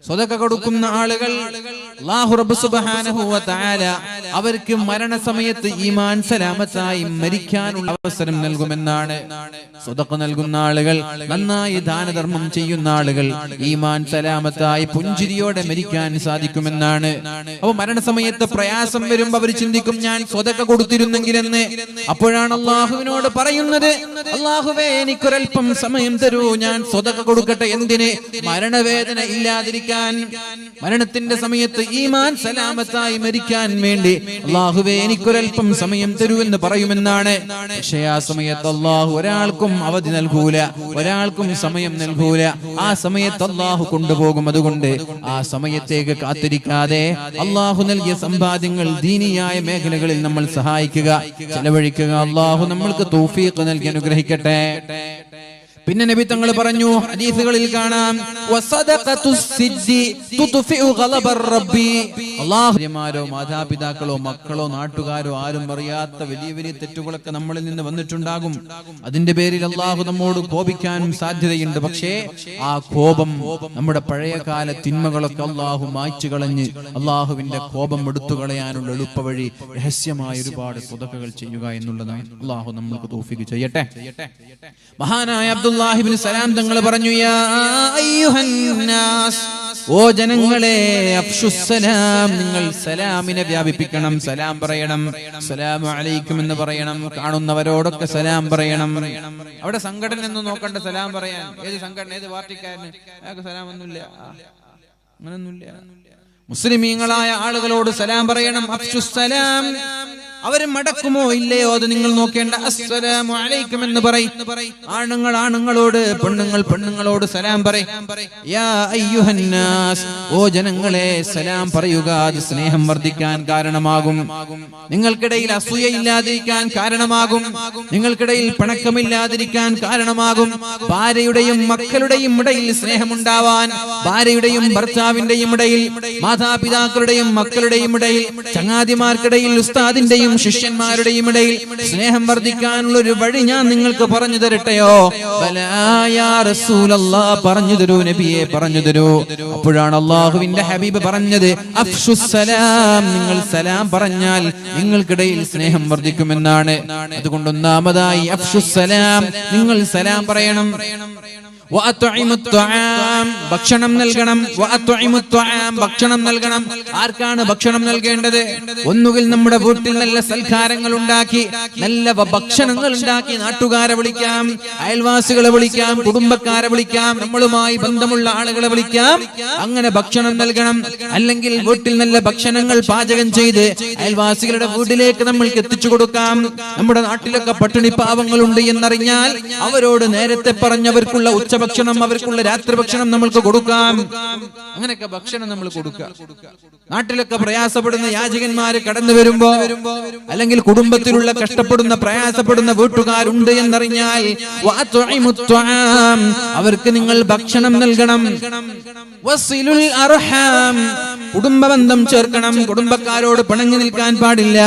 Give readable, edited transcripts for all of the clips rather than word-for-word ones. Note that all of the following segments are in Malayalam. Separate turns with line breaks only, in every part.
സ്വതക്ക കൊടുക്കുന്ന ആളുകൾ അല്ലാഹു റബ്ബ് സുബ്ഹാനഹു വ തആല അവർക്ക് മരണസമയത്ത് ഈമാൻ സലാമത്തായി മരിക്കാനുള്ള അവസരം നൽകുമെന്നാണ്. സ്വതക്ക നൽകുന്ന ആളുകൾ, നന്നായി ദാനധർമ്മം ചെയ്യുന്ന ആളുകൾ ഈമാൻ സലാമത്തായി പുഞ്ചിരിയോടെ മരിക്കാൻ സാധിക്കുമെന്നാണ്. അപ്പോൾ മരണസമയത്ത് പ്രയാസം വരുമ്പോൾ അവർ ചിന്തിക്കും, ഞാൻ സ്വതക്ക കൊടുത്തിരുന്നെങ്കിലെന്ന്. അപ്പോഴാണ് അല്ലാഹുവിനോട് പറയുന്നത്, അല്ലാഹുവേ എനിക്കൊരൽപ്പം സമയം തരൂ, ഞാൻ സ്വതക്ക കൊടുക്കട്ടെ. എന്തിന്? മരണവേദന ഇല്ലാതിരിക്കാൻ, മരണത്തിന്റെ സമയത്ത് ഈമാൻ സലാമത്തായി മരിക്കാൻ വേണ്ടി അല്ലാഹുവേ എനിക്കൊരൽപ്പം സമയം തരൂ എന്ന് പറയുമെന്നാണ്. പക്ഷേ ആ സമയത്ത് അല്ലാഹു ഒരാൾക്കും അവധി നൽകൂല, ഒരാൾക്കും സമയം നൽകൂല. ആ സമയത്ത് അല്ലാഹു കൊണ്ടുപോകും. അതുകൊണ്ട് ആ സമയത്തേക്ക് കാത്തിരിക്കാതെ അല്ലാഹു നൽകിയ സമ്പാദ്യങ്ങൾ ദീനിയായ മേഖലകളിൽ നമ്മൾ സഹായിക്കുക, ചെലവഴിക്കുക. അല്ലാഹു നമ്മൾക്ക് തൗഫീഖ് നൽകി അനുഗ്രഹിക്കട്ടെ. പിന്നെ നബി തങ്ങൾ പറഞ്ഞു, ഹദീസുകളിൽ കാണാം, അല്ലാഹുമാരോ മാതാപിതാക്കളോ മക്കളോ നാട്ടുകാരോ ആരും അറിയാത്ത വലിയ വലിയ തെറ്റുകളൊക്കെ നമ്മളിൽ നിന്ന് വന്നിട്ടുണ്ടാകും. അതിന്റെ പേരിൽ അല്ലാഹു നമ്മോട് കോപിക്കാനും സാധ്യതയുണ്ട്. പക്ഷേ ആ കോപം, നമ്മുടെ പഴയകാല തിന്മകളൊക്കെ അല്ലാഹു മായ്ച്ചു കളഞ്ഞ് അല്ലാഹുവിന്റെ കോപം എടുത്തു കളയാനുള്ള എളുപ്പവഴി രഹസ്യമായ ഒരുപാട് സ്വതക്കകൾ ചെയ്യുക എന്നുള്ളതാണ്. അല്ലാഹു നമ്മൾക്ക് തൗഫീഖ് ചെയ്യട്ടെ. മഹാനായ അബ്ദുല്ലാഹി ഇബ്നു സലാം തങ്ങൾ പറഞ്ഞു, യാ അയ്യുഹന്നാസ്, ഓ ജനങ്ങളെ, അഫ്ശുസ്സലാം, നിങ്ങൾ സലാമിനെ വ്യാപിപ്പിക്കണം, സലാം പറയണം, സലാമു അലൈക്കും എന്ന് പറയണം, കാണുന്നവരോടൊക്കെ സലാം പറയണം. അവിടെ സംഘടന ഒന്നും നോക്കണ്ട, സലാം പറയാൻ. ഏത് സംഘടന, ഏത് പാർട്ടിക്കാരന് അയാൾക്ക് സലാം ഒന്നുമില്ല, അങ്ങനൊന്നുമില്ല. മുസ്ലിമീങ്ങളായ ആളുകളോട് സലാം പറയണം. അഫ്ശുസ്സലാം, അവര് മടക്കുമോ ഇല്ലയോ അത് നിങ്ങൾ നോക്കേണ്ട. അസ്സലാമു അലൈക്കും എന്ന് പറയും. ആണുങ്ങൾ ആണുങ്ങളോട്, പെണ്ണുങ്ങൾ പെണ്ണുങ്ങളോട് സലാം പറയും. യാ അയ്യുഹന്നാസ്, ഓ ജനങ്ങളെ, സലാം പറയുക. അത് സ്നേഹം വർദ്ധിക്കാൻ കാരണമാകും, നിങ്ങൾക്കിടയിൽ അസൂയ ഇല്ലാതിരിക്കാൻ കാരണമാകും, നിങ്ങൾക്കിടയിൽ പിണക്കമില്ലാതിരിക്കാൻ കാരണമാകും. ഭാര്യയുടെയും മക്കളുടെയും ഇടയിൽ സ്നേഹമുണ്ടാവാൻ, ഭാര്യയുടെയും ഭർത്താവിന്റെയും ഇടയിൽ, മാതാപിതാക്കളുടെയും മക്കളുടെയും ഇടയിൽ, ചങ്ങാതിമാർക്കിടയിൽ, ഉസ്താദിന്റെയും ശിഷ്യന്മാരുടെയും ഇടയിൽ സ്നേഹം വർദ്ധിക്കാനുള്ള ഒരു വഴി ഞാൻ നിങ്ങൾക്ക് പറഞ്ഞു തരട്ടെയോ? ബലാ റസൂലല്ലാഹ്, പറഞ്ഞു തരൂ നബിയെ, പറഞ്ഞു തരൂ. അപ്പോഴാണ് അല്ലാഹുവിന്റെ ഹബീബ് പറഞ്ഞത്, അഫ്ശുസ്സലാം, നിങ്ങൾ സലാം പറഞ്ഞാൽ നിങ്ങൾക്കിടയിൽ സ്നേഹം വർദ്ധിക്കുമെന്നാണ്. അതുകൊണ്ട് ഒന്നാമതായി അഫ്ശുസ്സലാം, നിങ്ങൾ സലാം പറയണം. ഭക്ഷണം നൽകണം. ഭക്ഷണം നൽകണം. ആർക്കാണ് ഭക്ഷണം നൽകേണ്ടത്? ഒന്നുകിൽ നമ്മുടെ വീട്ടിൽ നല്ല സൽക്കാരങ്ങൾ ഉണ്ടാക്കി, നല്ല ഭക്ഷണങ്ങൾ ഉണ്ടാക്കി നാട്ടുകാരെ വിളിക്കാം, അയൽവാസികളെ വിളിക്കാം, കുടുംബക്കാരെ വിളിക്കാം, നമ്മളുമായി ബന്ധമുള്ള ആളുകളെ വിളിക്കാം. അങ്ങനെ ഭക്ഷണം നൽകണം. അല്ലെങ്കിൽ വീട്ടിൽ നല്ല ഭക്ഷണങ്ങൾ പാചകം ചെയ്ത് അയൽവാസികളുടെ വീട്ടിലേക്ക് നമ്മൾക്ക് എത്തിച്ചു കൊടുക്കാം. നമ്മുടെ നാട്ടിലൊക്കെ പട്ടിണി പാവങ്ങളുണ്ട് എന്നറിഞ്ഞാൽ അവരോട് നേരത്തെ പറഞ്ഞവർക്കുള്ള ഭക്ഷണം, അവർക്കുള്ള രാത്രി ഭക്ഷണം നമ്മൾക്ക് കൊടുക്കാം. അങ്ങനെയൊക്കെ ഭക്ഷണം നമ്മൾ കൊടുക്കുക. നാട്ടിലൊക്കെ പ്രയാസപ്പെടുന്ന യാചകന്മാര് കടന്നു വരുമ്പോ, അല്ലെങ്കിൽ കുടുംബത്തിലുള്ള കഷ്ടപ്പെടുന്ന പ്രയാസപ്പെടുന്ന വീട്ടുകാരുണ്ട് എന്നറിഞ്ഞാൽ അവർക്ക് നിങ്ങൾ ഭക്ഷണം നൽകണം. വസിലുൽ അർഹാം, കുടുംബബന്ധം ചേർക്കണം. കുടുംബക്കാരോട് പിണങ്ങി നിൽക്കാൻ പാടില്ല.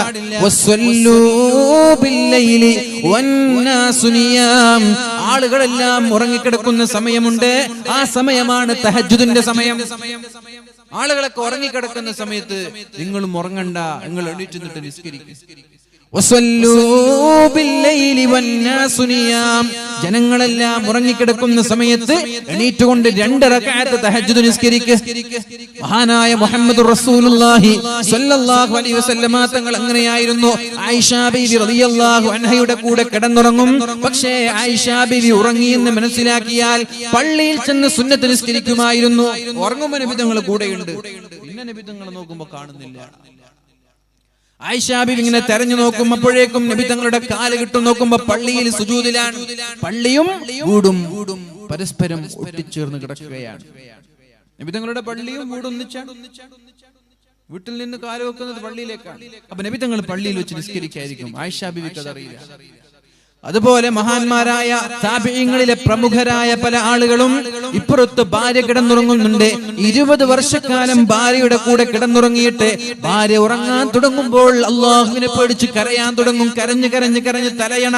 വസ്വല്ലൂ ബില്ലൈലി വന്നാസു നിയാം, ആളുകളെല്ലാം ഉറങ്ങിക്കിടക്കുന്ന സമയമുണ്ട്. ആ സമയമാണ് തഹജ്ജുദിന്റെ സമയം. ആളുകളൊക്കെ ഉറങ്ങിക്കിടക്കുന്ന സമയത്ത് നിങ്ങളും ഉറങ്ങണ്ട, നിങ്ങൾ എണീറ്റ് നിന്നിട്ട് നിസ്കരിക്കുക. ജനങ്ങളെല്ലാം ഉറങ്ങിക്കിടക്കുന്ന സമയത്ത് എണീറ്റുകൊണ്ട് 2 റക്അത്ത് തഹജ്ജുദ് നിസ്കരിക്കുക. മഹാനായ മുഹമ്മദുർ റസൂലുള്ളാഹി സ്വല്ലല്ലാഹു അലൈഹി വസല്ലമ തങ്ങൾ അങ്ങനെയായിരുന്നു. ആയിഷ ബീവി റളിയല്ലാഹു അൻഹയുടെ കൂടെ കിടന്നുറങ്ങും. പക്ഷേ ആയിഷ ബീവി ഉറങ്ങിയെന്ന് മനസ്സിലാക്കിയാൽ പള്ളിയിൽ ചെന്ന് സുന്നത്ത് നിസ്കരിക്കുമായിരുന്നു. ഉറങ്ങുമ്പോൾ നബി തങ്ങൾ കൂടെയുണ്ട്. പിന്നെ നബി തങ്ങൾ നോക്കുമ്പോൾ കാണുന്നില്ല. ആയിഷ ബീവി ഇങ്ങനെ തെരഞ്ഞു നോക്കുമ്പോഴേക്കും നബി തങ്ങളുടെ കാല് കിട്ടു നോക്കുമ്പോ പള്ളിയിൽ സുജൂദിലാണ്. പള്ളിയും വീടും പരസ്പരം ഒട്ടിച്ചേർന്ന് കിടക്കുകയാണ്. നബി തങ്ങളുടെ പള്ളിയും വീടും ഒന്നിച്ചാണ്. വീട്ടിൽ നിന്ന് കാല് വെക്കുന്നത് പള്ളിയിലേക്കാണ്. അപ്പൊ നബി തങ്ങൾ പള്ളിയിൽ വെച്ച് നിസ്കരിക്കായിരിക്കും. ആയിഷ ബീവിക്ക് അതറിയില്ല. അതുപോലെ മഹാന്മാരായ താബിഈങ്ങളിലെ പ്രമുഖരായ പല ആളുകളും ഇപ്പുറത്ത് ഭാര്യ കിടന്നുറങ്ങുന്നുണ്ട്. 20 വർഷക്കാലം ഭാര്യയുടെ കൂടെ കിടന്നുറങ്ങിയിട്ട് ഭാര്യ ഉറങ്ങാൻ തുടങ്ങുമ്പോൾ അള്ളാഹുവിനെ പേടിച്ച് കരയാൻ തുടങ്ങും. കരഞ്ഞ് കരഞ്ഞ് കരഞ്ഞ് തലയണ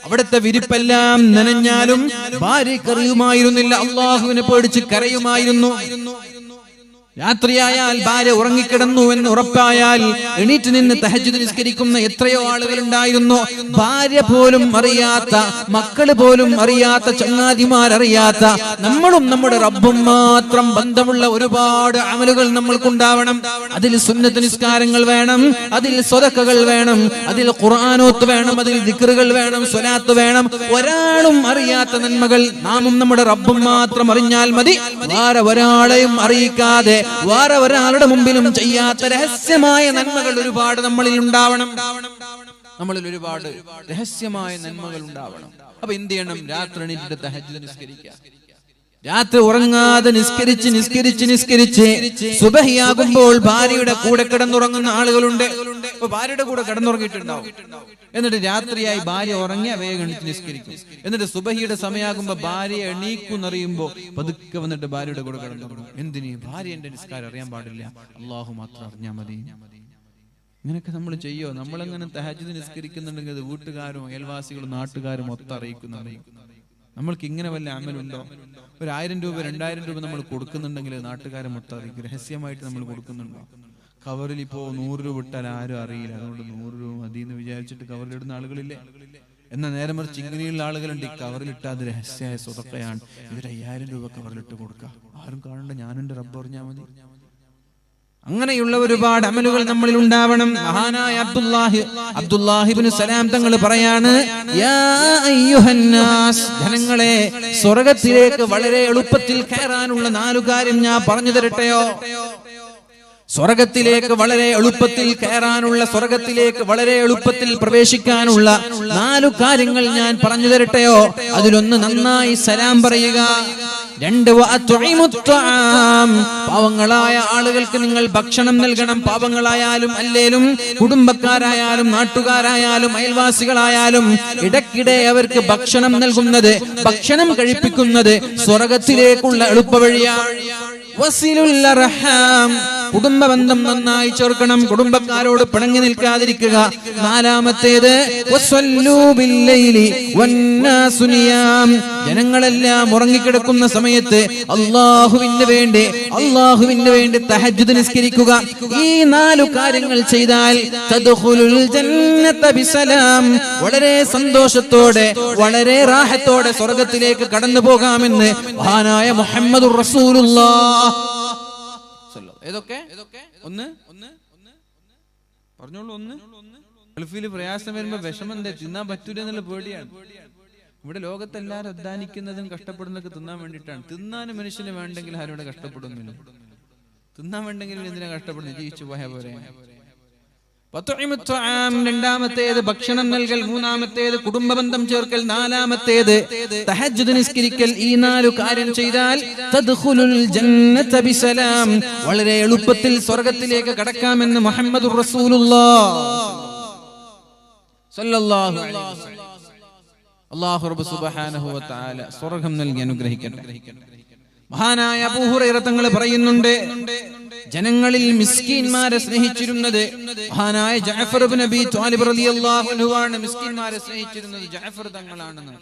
അവിടുത്തെ വിരിപ്പെല്ലാം നനഞ്ഞാലും ഭാര്യയ്ക്ക് അറിയുമായിരുന്നില്ല, അള്ളാഹുവിനെ പേടിച്ച് കരയുമായിരുന്നു. രാത്രിയായാൽ ഭാര്യ ഉറങ്ങിക്കിടന്നു എന്ന് ഉറപ്പായാൽ എണീറ്റ് നിന്ന് തഹജ്ജുദ് നിസ്കരിക്കുന്ന എത്രയോ ആളുകൾ ഉണ്ടായിരുന്നു. ഭാര്യ പോലും അറിയാത്ത, മക്കള് പോലും അറിയാത്ത, ചങ്ങാതിമാരറിയാത്ത, നമ്മളും നമ്മുടെ റബ്ബും മാത്രം ബന്ധമുള്ള ഒരുപാട് അമലുകൾ നമ്മൾക്കുണ്ടാവണം. അതിൽ സുന്നത്ത് നിസ്കാരങ്ങൾ വേണം, അതിൽ സ്വതക്കകൾ വേണം, അതിൽ ഖുർആനോത്ത് വേണം, അതിൽ ദിക്റുകൾ വേണം, സ്വലാത്ത് വേണം. ഒരാളും അറിയാത്ത നന്മകൾ നാമും നമ്മുടെ റബ്ബും മാത്രം അറിഞ്ഞാൽ മതി. വേറെ ഒരാളെയും അറിയിക്കാതെ വേറെ ഒരാളുടെ മുമ്പിലും ചെയ്യാത്ത രഹസ്യമായ നന്മകൾ ഒരുപാട് നമ്മളിൽ ഉണ്ടാവണം. നമ്മളിൽ ഒരുപാട് രഹസ്യമായ നന്മകൾ ഉണ്ടാവണം. അപ്പൊ എന്ത് ചെയ്യണം? രാത്രി എണീറ്റിട്ട് തഹജ്ജുദ് നിസ്കരിക്കുക. രാത്രി ഉറങ്ങാതെ നിസ്കരിച്ച് നിസ്കരിച്ച് നിസ്കരിച്ച് സുബഹിയാകുമ്പോൾ ഭാര്യയുടെ കൂടെ കിടന്നുറങ്ങുന്ന ആളുകളുണ്ട്. ഇപ്പൊ ഭാര്യയുടെ കൂടെ കിടന്നുറങ്ങിയിട്ടുണ്ടാവും. എന്നിട്ട് രാത്രിയായി ഭാര്യ ഉറങ്ങിയ വേഗം എണീറ്റ് നിസ്കരിക്കും. എന്നിട്ട് സുബഹിയുടെ സമയമാകുമ്പോ ഭാര്യ എണീക്കുന്നറിയുമ്പോ പതുക്കെ വന്നിട്ട് ഭാര്യയുടെ കൂടെ കിടന്നുറങ്ങും. എന്തിന്? ഭാര്യ എന്റെ നിസ്കാരം അറിയാൻ പാടില്ല, അള്ളാഹു മാത്രം അറിഞ്ഞാൽ മതി. ഇങ്ങനെയൊക്കെ നമ്മൾ ചെയ്യോ? നമ്മളെങ്ങനെ തഹജ്ജുദ് നിസ്കരിക്കുന്നുണ്ടെങ്കിൽ അത് വീട്ടുകാരും അയൽവാസികളും നാട്ടുകാരും ഒത്ത് അറിയിക്കുന്നുണ്ട്. നമ്മൾക്ക് ഇങ്ങനെ വല്ല അമലുണ്ടോ? 1000 രൂപ 2000 രൂപ നമ്മൾ കൊടുക്കുന്നുണ്ടെങ്കിൽ നാട്ടുകാരെ മൊത്തം അറിയിക്കും. രഹസ്യമായിട്ട് നമ്മൾ കൊടുക്കുന്നുണ്ടോ? കവറിൽ ഇപ്പോ 100 രൂപ ഇട്ടാൽ ആരും അറിയില്ല, അതുകൊണ്ട് 100 രൂപ മതി എന്ന് വിചാരിച്ചിട്ട് കവറിലിടുന്ന ആളുകളില്ലേ? എന്നാൽ നേരെ മറിച്ച് ഇങ്ങനെയുള്ള ആളുകളുണ്ട്, ഈ കവറിലിട്ട് അത് രഹസ്യമായ സ്വതക്കയാണ്, ഇവർ 5000 രൂപ കവറിലിട്ട് കൊടുക്കുക, ആരും കാണണ്ട, ഞാനെന്റെ റബ്ബ് അറിഞ്ഞാൽ മതി. അങ്ങനെയുള്ള ഒരുപാട് അമലുകൾ നമ്മളിൽ ഉണ്ടാവണം. മഹാനായ അബ്ദുല്ലാഹി ഇബ്നു സലാം തങ്ങൾ പറയാണ്, യാ അയ്യുഹന്നാസ്, ജനങ്ങളെ, സ്വർഗ്ഗത്തിലേക്ക് വളരെ എളുപ്പത്തിൽ കയറാനുള്ള 4 കാര്യം ഞാൻ പറഞ്ഞു തരട്ടെയോ? സ്വർഗ്ഗത്തിലേക്ക് വളരെ എളുപ്പത്തിൽ കയറാനുള്ള, സ്വർഗ്ഗത്തിലേക്ക് വളരെ എളുപ്പത്തിൽ പ്രവേശിക്കാനുള്ള 4 കാര്യങ്ങൾ ഞാൻ പറഞ്ഞു തരട്ടെയോ? അതിലൊന്ന് നന്നായി സലാം പറയുക. 2 പാവങ്ങളായ ആളുകൾക്ക് നിങ്ങൾ ഭക്ഷണം നൽകണം. പാവങ്ങളായാലും അല്ലേലും, കുടുംബക്കാരായാലും നാട്ടുകാരായാലും അയൽവാസികളായാലും ഇടയ്ക്കിടെ അവർക്ക് ഭക്ഷണം നൽകുന്നത്, ഭക്ഷണം കഴിപ്പിക്കുന്നത് സ്വർഗ്ഗത്തിലേക്കുള്ള എളുപ്പവഴിയാണ്. വസിലുൽ അർഹാം, കുടുംബബന്ധം നന്നായി ചേർക്കണം, കുടുംബക്കാരോട് പിണങ്ങി നിൽക്കാതിരിക്കുക. 4-മത്തേത് വസല്ലൂ ബില്ലൈലി വന്നാസു നിയാം, ജനങ്ങളെല്ലാം ഉറങ്ങിക്കിടക്കുന്ന സമയത്ത് അല്ലാഹുവിന് വേണ്ടി തഹജ്ജുദ് നിസ്കരിക്കുക. ഈ 4 കാര്യങ്ങൾ ചെയ്താൽ തദ്ഖുലുൽ ജന്നത ബിസലാം, വളരെ സന്തോഷത്തോടെ വളരെ റാഹത്തോടെ സ്വർഗ്ഗത്തിലേക്ക് കടന്നു പോകാമെന്ന് മഹാനായ മുഹമ്മദുർ റസൂലുള്ളാഹ്. ഏതൊക്കെ? ഒന്ന് പറഞ്ഞോളൂ. ഗൾഫിൽ പ്രയാസം വരുമ്പോ വിഷമം തിന്നാൻ പറ്റൂല എന്നുള്ള പേടിയാണ്. ഇവിടെ ലോകത്തെല്ലാരും അധ്വാനിക്കുന്നതും കഷ്ടപ്പെടുന്നതൊക്കെ തിന്നാൻ വേണ്ടിയിട്ടാണ്. തിന്നാനും മനുഷ്യന് വേണ്ടെങ്കിൽ ആരോടെ കഷ്ടപ്പെടുന്നില്ല. തിന്നാൻ വേണ്ടെങ്കിൽ എന്തിനാ കഷ്ടപ്പെടുന്നത്? ജീവിച്ചു പോയ പോലെ. 2-മത്തേത് ഭക്ഷണം നൽകൽ, 3-മത്തേത് കുടുംബബന്ധം ചേർക്കൽ, 4-മത്തേത് തഹജ്ജുദ് നിസ്കരിക്കൽ. ഈ 4 കാര്യം ചെയ്താൽ തദ്ഖുലുൽ ജന്നത ബിസലാം, വളരെ എളുപ്പത്തിൽ സ്വർഗ്ഗത്തിലേക്ക് കടക്കാമെന്ന് മുഹമ്മദുർ റസൂലുള്ളാഹ് സ്വല്ലല്ലാഹു അലൈഹി വസല്ലം. അല്ലാഹു റബ്ബ് സുബ്ഹാനഹു വ തആല സ്വർഗ്ഗം നൽകി അനുഗ്രഹിക്കട്ടെ. മഹാനായ അബൂ ഹുറൈറ തങ്ങൾ പറയുന്നുണ്ട്, ജനങ്ങളിൽ മിസ്കീന്മാരെ സ്നേഹിച്ചിരുന്നത് മഹാനായ ജഅഫർ ഇബ്നു അബീ ത്വാലിബ് റളിയല്ലാഹു അൻഹു ആണ്. മിസ്കീന്മാരെ സ്നേഹിച്ചിരുന്നത് ജഅഫർ തങ്ങളാണെന്ന്.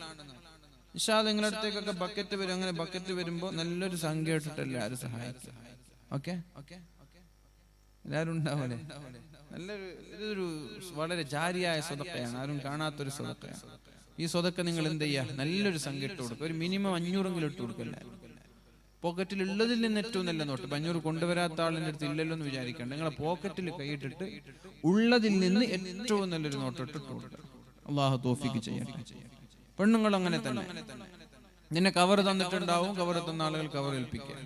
ഇൻഷാ അല്ലാഹ് നിങ്ങളുടെ അടുത്തേക്കൊക്കെ ബക്കറ്റ് വരും. അങ്ങനെ ബക്കറ്റ് വരുമ്പോ നല്ലൊരു സംഖ്യ ഇട്ടിട്ട് എല്ലാവരും സഹായിക്കും. ഓക്കെ, എല്ലാവരും ഉണ്ടാവല്ലേ? ഇതൊരു വളരെ ജാരിയായ സ്വതക്കയാണ്, ആരും കാണാത്തൊരു സ്വതക്കയാണ്. ഈ സ്വതക്ക നിങ്ങൾ എന്ത് ചെയ്യുക? നല്ലൊരു സംഖ്യ ഇട്ട് കൊടുക്കുക. ഒരു മിനിമം 500 ഇട്ട് കൊടുക്കല്ല. പോക്കറ്റിൽ ഉള്ളതിൽ നിന്ന് ഏറ്റവും നല്ല നോട്ട്. 500 കൊണ്ടുവരാത്ത ആളിന്റെ അടുത്ത് ഇല്ലല്ലോ എന്ന് വിചാരിക്കണ്ട. നിങ്ങളെ പോക്കറ്റിൽ കൈയിട്ടിട്ട് ഉള്ളതിൽ നിന്ന് ഏറ്റവും നല്ലൊരു നോട്ട് ഇട്ടിട്ട് കൊടുക്കുക. അള്ളാഹു തൗഫീഖ് ചെയ്യട്ടെ. പെണ്ണുങ്ങൾ അങ്ങനെ തന്നെ. നിന്നെ കവർ തന്നിട്ടുണ്ടാവും, കവർ തന്ന ആളുകൾ കവർ ഏൽപ്പിക്കുക.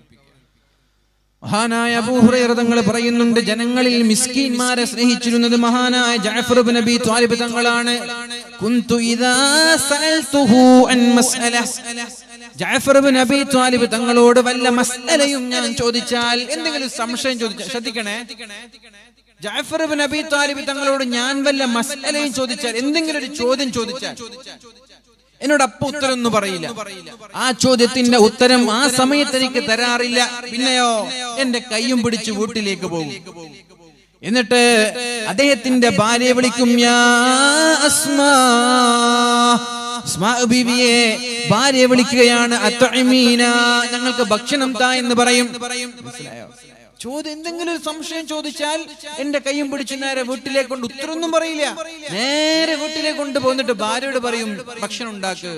മഹാനായ അബൂ ഹുറൈറ തങ്ങൾ പറയുന്നുണ്ട്, ജനങ്ങളിൽ മിസ്കീന്മാരെ സ്നേഹിച്ചിരുന്നത് മഹാനായ ജഅഫർ ഇബ്നു അബീ ത്വാലിബ് തങ്ങളാണ്. കുന്തു ഇദാ സഅൽതുഹു അൻ മസ്അല, ജഅഫർ ഇബ്നു അബീ ത്വാലിബ് തങ്ങളോട് വല്ല മസ്അലയും ഞാൻ ചോദിച്ചാൽ, എന്തെങ്കിലും സംശയം ചോദിച്ചാൽ, ശ്രദ്ധിക്കണേ, ജഅഫർ ഇബ്നു അബീ ത്വാലിബ് തങ്ങളോട് ഞാൻ വല്ല മസ്അലയും ചോദിച്ചാൽ, എന്തെങ്കിലും ഒരു ചോദ്യം ചോദിച്ചാൽ എന്നോട് അപ്പൊ ഉത്തരം ഒന്നും പറയില്ല. ആ ചോദ്യത്തിന്റെ ഉത്തരം ആ സമയത്ത് എനിക്ക് തരാറില്ല. പിന്നെയോ എന്റെ കൈയും പിടിച്ച് വീട്ടിലേക്ക് പോകും. എന്നിട്ട് അദ്ദേഹത്തിന്റെ ഭാര്യയെ വിളിക്കും, യാ അസ്മാ, അസ്മാ ബീവിയെ ഭാര്യയെ വിളിക്കുകയാണ്, അത്അമീന, ഞങ്ങൾക്ക് ഭക്ഷണം താ എന്ന് പറയും. മനസ്സിലായോ? ചോദ്യം, എന്തെങ്കിലും ഒരു സംശയം ചോദിച്ചാൽ എന്റെ കൈയും പിടിച്ച് നേരെ വീട്ടിലേക്ക് കൊണ്ട്, ഉത്തരമൊന്നും പറയില്ല, നേരെ വീട്ടിലേക്ക് കൊണ്ട് പോന്നിട്ട് ഭാര്യയോട് പറയും, ഭക്ഷണം ഉണ്ടാക്ക്,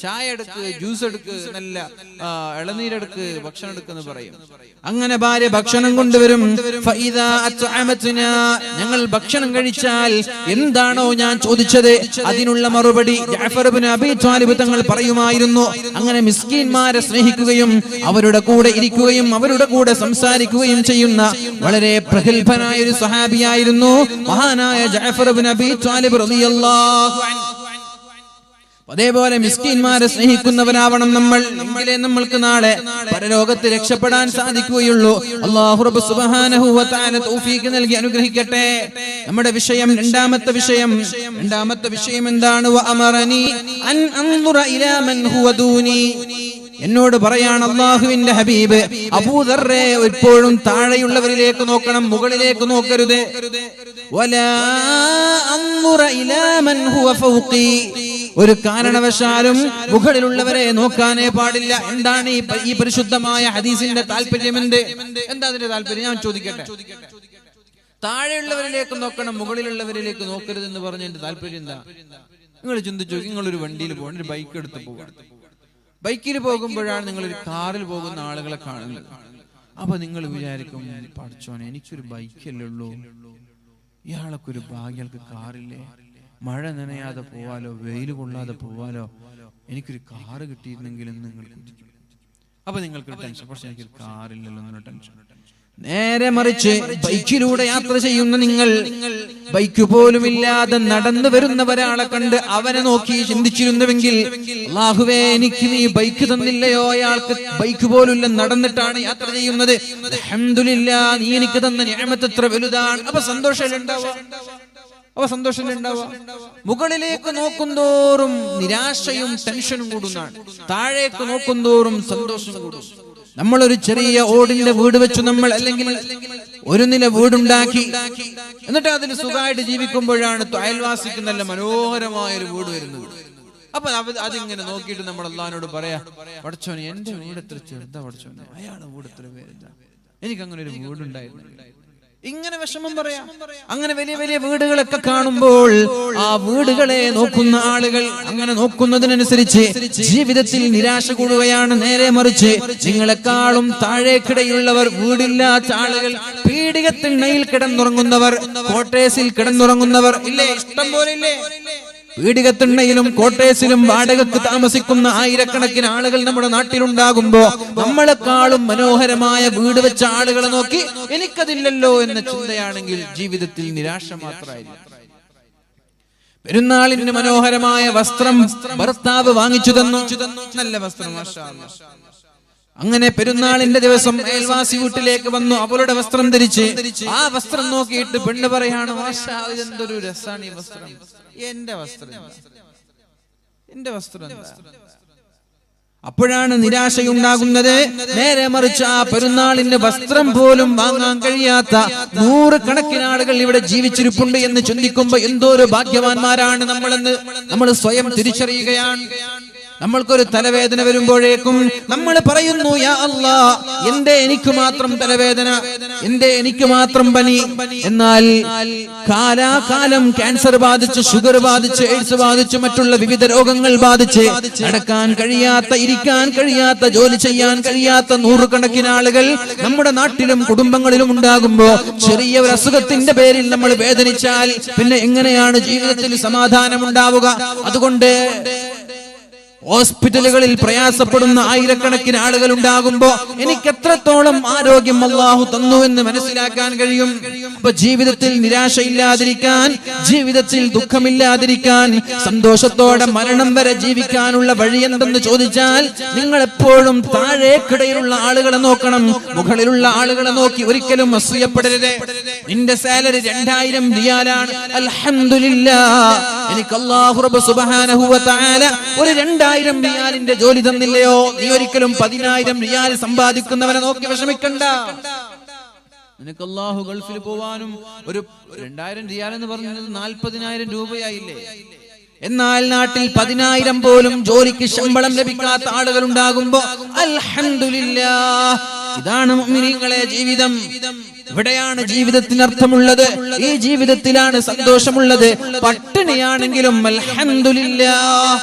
ചായ എടുക്ക്, ജ്യൂസ് എടുക്ക്, നല്ല ഇളനീരെടുക്ക്, ഭക്ഷണം എടുക്കെന്ന് പറയും. അങ്ങനെ ഭാര്യ ഭക്ഷണം കൊണ്ടുവരും. ഞങ്ങൾ ഭക്ഷണം കഴിച്ചാൽ എന്താണോ ഞാൻ ചോദിച്ചത് അതിനുള്ള മറുപടി ജഅഫർ ഇബ്നു അബീ ത്വാലിബ് തങ്ങൾ പറയുമായിരുന്നു. അങ്ങനെ മിസ്കീന്മാരെ സ്നേഹിക്കുകയും അവരുടെ കൂടെ ഇരിക്കുകയും അവരുടെ കൂടെ സംസാരിക്കുകയും ചെയ്യുന്ന വളരെ പ്രഗത്ഭനായ ഒരു സ്വഹാബിയായിരുന്നു മഹാനായ ജഅഫർ ഇബ്നു അബീ ത്വാലിബ് റളിയല്ലാഹു അൻഹു. അതേപോലെ മിസ്കീന്മാരെ സ്നേഹിക്കുന്നവരാവണം നമ്മൾ, എങ്കിലേ നമ്മൾക്ക് നാളെ പരലോകത്ത് രക്ഷപ്പെടാൻ സാധിക്കുകയുള്ളൂ. അല്ലാഹു റബ്ബ് സുബ്ഹാനഹു വ തആല തൗഫീഖ് നൽകി അനുഗ്രഹിക്കട്ടെ. നമ്മുടെ വിഷയം, രണ്ടാമത്തെ വിഷയം എന്താണ്? വ അമറനി അൻ അൻദുറ ഇലാ മൻ ഹുവ ദൂനി. എന്നോട് പറയാണ് അല്ലാഹുവിന്റെ ഹബീബ്, അബൂദർറെ, എപ്പോഴും താഴെയുള്ളവരിലേക്ക് നോക്കണം, മുകളിലേക്ക് നോക്കരുത്. വലാ അൻദുറ ഇലാ മൻ ഹുവ ഫൗഖി. ഒരു കാരണവശാലും മുകളിലുള്ളവരെ നോക്കാനേ പാടില്ല. എന്താണ് ഈ പരിശുദ്ധമായ ഹദീസിന്റെ താല്പര്യം? എന്താ അതിന്റെ താല്പര്യം? ഞാൻ ചോദിക്കട്ടെ. താഴെയുള്ളവരിലേക്ക് നോക്കണം, മുകളിലുള്ളവരിലേക്ക് നോക്കരുതെന്ന് പറഞ്ഞതിന്റെ താല്പര്യം എന്താ? നിങ്ങൾ ചിന്തിച്ചു. നിങ്ങളൊരു വണ്ടിയിൽ പോകണം, ഒരു ബൈക്ക് എടുത്ത് പോകണം. ബൈക്കിൽ പോകുമ്പോഴാണ് നിങ്ങളൊരു കാറിൽ പോകുന്ന ആളുകളെ കാണുന്നത്. അപ്പൊ നിങ്ങൾ വിചാരിക്കും, പഠിച്ചോനെ, എനിക്കൊരു ബൈക്കല്ലേ ഉള്ളൂ, ഇയാളൊക്കെ ഒരു ഭാഗ്യൾക്ക് കാറില്ലേ, മഴ നനയാതെ പോവാലോ, വെയിൽ കൊള്ളാതെ പോവാലോ, എനിക്കൊരു കാറ് കിട്ടിയിരുന്നെങ്കിലും നിങ്ങൾ ചിന്തിക്കും. അപ്പൊ നിങ്ങൾക്കൊരു ടെൻഷൻ, പക്ഷെ എനിക്കൊരു കാറില്ലല്ലോ എന്നൊരു ടെൻഷൻ. നേരെ മറിച്ച് ബൈക്കിലൂടെ യാത്ര ചെയ്യുന്ന നിങ്ങൾ, ബൈക്ക് പോലും ഇല്ലാതെ നടന്നു വരുന്ന ഒരാളെ കണ്ട് അവനെ നോക്കി ചിന്തിച്ചിരുന്നുവെങ്കിൽ, അല്ലാഹുവേ, എനിക്ക് നീ ബൈക്ക് തന്നില്ലയോ, അയാൾക്ക് ബൈക്ക് പോലും നടന്നിട്ടാണ് യാത്ര ചെയ്യുന്നത്, അൽഹംദുലില്ലാ, നീ എനിക്ക് തന്ന നിഅമത്ത് എത്ര വലുതാണ്. അപ്പൊ സന്തോഷമല്ലേ ഉണ്ടാവുക? മുകളിലേക്ക് നോക്കുന്തോറും നിരാശയും ടെൻഷനും കൂടുന്നതാണ്, താഴേക്ക് നോക്കുന്തോറും സന്തോഷം കൂടും. നമ്മളൊരു ചെറിയ ഓടിന്റെ വീട് വെച്ചു, നമ്മൾ അല്ലെങ്കിൽ ഒരു നില വീടുണ്ടാക്കി, എന്നിട്ട് അതിൽ സുഖമായിട്ട് ജീവിക്കുമ്പോഴാണ് അയൽവാസിക്ക് നല്ല മനോഹരമായ ഒരു വീട് വരുന്നത്. അപ്പൊ അതിങ്ങനെ നോക്കിയിട്ട് നമ്മൾ അല്ലാഹുവിനോട് പറയാ, പടച്ചോനെ, എന്റെ വീട് എത്ര ചെറുതാ പടച്ചോനെ, അയാളുടെ വീട് എത്ര പേരുതാ, എനിക്ക് അങ്ങനെ ഒരു വീടുണ്ടായിരുന്നു. ഇങ്ങനെ വിഷമം പറയാം. അങ്ങനെ വലിയ വലിയ വീടുകളൊക്കെ കാണുമ്പോൾ ആ വീടുകളെ നോക്കുന്ന ആളുകൾ അങ്ങനെ നോക്കുന്നതിനനുസരിച്ച് ജീവിതത്തിൽ നിരാശ കൂടുകയാണ്. നേരെ മറിച്ച് നിങ്ങളെക്കാളും താഴേക്കിടയിലുള്ളവർ, വീടില്ലാത്ത ആളുകൾ, പീഡികത്തിണ്ണയിൽ കിടന്നുറങ്ങുന്നവർ, ക്വാർട്ടേഴ്സിൽ കിടന്നുറങ്ങുന്നവർ ഇല്ലേ, ഇഷ്ടം പോലെ ഇല്ലേ? പീഡികത്തിണ്ണയിലും കോട്ടേഴ്സിലും വാടകയ്ക്ക് താമസിക്കുന്ന ആയിരക്കണക്കിന് ആളുകൾ നമ്മുടെ നാട്ടിലുണ്ടാകുമ്പോ നമ്മളെക്കാളും മനോഹരമായ വീട് വെച്ച ആളുകളെ നോക്കി എനിക്കതില്ലല്ലോ എന്ന ചിന്തയാണെങ്കിൽ ജീവിതത്തിൽ നിരാശ മാത്രമായിരിക്കും. പെരുന്നാളിന് മനോഹരമായ വസ്ത്രം ഭർത്താവ് വാങ്ങിച്ചു തന്നു, നല്ല വസ്ത്രം, മാഷാ അല്ലാഹ്. അങ്ങനെ പെരുന്നാളിന്റെ ദിവസം അയൽവാസി വീട്ടിലേക്ക് വന്നു, അവളുടെ വസ്ത്രം ധരിച്ച് ആ വസ്ത്രം നോക്കിയിട്ട് പെണ്ണ് പറയാണ്, മാഷാ, ഇതെന്തൊരു രസാണ് ഈ വസ്ത്രം, എന്റെ വസ്ത്രം എന്താ? അപ്പോഴാണ് നിരാശയുണ്ടാകുന്നത്. നേരെ മറിച്ച് ആ പെരുന്നാളിന്റെ വസ്ത്രം പോലും വാങ്ങാൻ കഴിയാത്ത നൂറുകണക്കിന് ആളുകൾ ഇവിടെ ജീവിച്ചിരിപ്പുണ്ട് എന്ന് ചിന്തിക്കുമ്പോ എന്തോ ഒരു ഭാഗ്യവാന്മാരാണ് നമ്മളെന്ന് നമ്മൾ സ്വയം തിരിച്ചറിയുകയാണ്. നമ്മൾക്കൊരു തലവേദന വരുമ്പോഴേക്കും നമ്മൾ പറയുന്നു, യാ അല്ലാഹ്, എന്തേ എനിക്ക് മാത്രം തലവേദന, എന്തേ എനിക്ക് മാത്രം പനി? എന്നാൽ കാലാകാലം ക്യാൻസർ ബാധിച്ച്, ഷുഗർ ബാധിച്ച്, എയ്ഡ്സ് ബാധിച്ച്, മറ്റുള്ള വിവിധ രോഗങ്ങൾ ബാധിച്ച് നടക്കാൻ കഴിയാത്ത, ഇരിക്കാൻ കഴിയാത്ത, ജോലി ചെയ്യാൻ കഴിയാത്ത നൂറുകണക്കിന് ആളുകൾ നമ്മുടെ നാട്ടിലും കുടുംബങ്ങളിലും ഉണ്ടാകുമ്പോ ചെറിയ ഒരു അസുഖത്തിന്റെ പേരിൽ നമ്മൾ വേദനിച്ചാൽ പിന്നെ എങ്ങനെയാണ് ജീവിതത്തിൽ സമാധാനം ഉണ്ടാവുക? അതുകൊണ്ട് ഹോസ്പിറ്റലുകളിൽ പ്രയാസപ്പെടുന്ന ആയിരക്കണക്കിന് ആളുകൾ ഉണ്ടാകുമ്പോ എനിക്ക് എത്രത്തോളം ആരോഗ്യം അല്ലാഹു തന്നു എന്ന് മനസ്സിലാക്കാൻ കഴിയും. അപ്പൊ ജീവിതത്തിൽ നിരാശയില്ലാതിരിക്കാൻ, ജീവിതത്തിൽ ദുഃഖമില്ലാതിരിക്കാൻ, സന്തോഷത്തോടെ മരണം വരെ ജീവിക്കാനുള്ള വഴി എന്തെന്ന് ചോദിച്ചാൽ നിങ്ങൾ എപ്പോഴും താഴേക്കിടയിലുള്ള ആളുകളെ നോക്കണം, മുകളിലുള്ള ആളുകളെ നോക്കി ഒരിക്കലും അസൂയപ്പെടരുത്. നിന്റെ സാലറി 2000 റിയാലാണ്, അൽഹംദുലില്ലാഹ് എനിക്ക് അല്ലാഹു റബ്ബ് സുബ്ഹാനഹു വ തആല ഒരു 2000 റിയാലിന്റെ ജോലി തന്നില്ലയോ? നീ ഒരിക്കലും 10000 റിയാൽ സമ്പാദിക്കുന്നവനെ നോക്കി വിഷമിക്കണ്ട. നിനക്ക് അല്ലാഹു ഗൾഫിൽ പോവാനും ഒരു 2000 റിയാൽ എന്ന് പറഞ്ഞത് 40000 രൂപയായില്ലേ? എന്നാൽ നാട്ടിൽ 10000 പോലും ജോലിക്ക് ശമ്പളം ലഭിക്കാത്ത ആളുകൾ ഉണ്ടാകുമ്പോ അൽഹംദുലില്ലാഹ്, ഇതാണ് മുഅ്മിനീങ്ങളെ ജീവിതം. ഇവിടെയാണ് ജീവിതത്തിന് അർത്ഥമുള്ളത്, ഈ ജീവിതത്തിലാണ് സന്തോഷമുള്ളത്. പട്ടിണിയാണെങ്കിലും അൽഹംദുലില്ലാഹ്,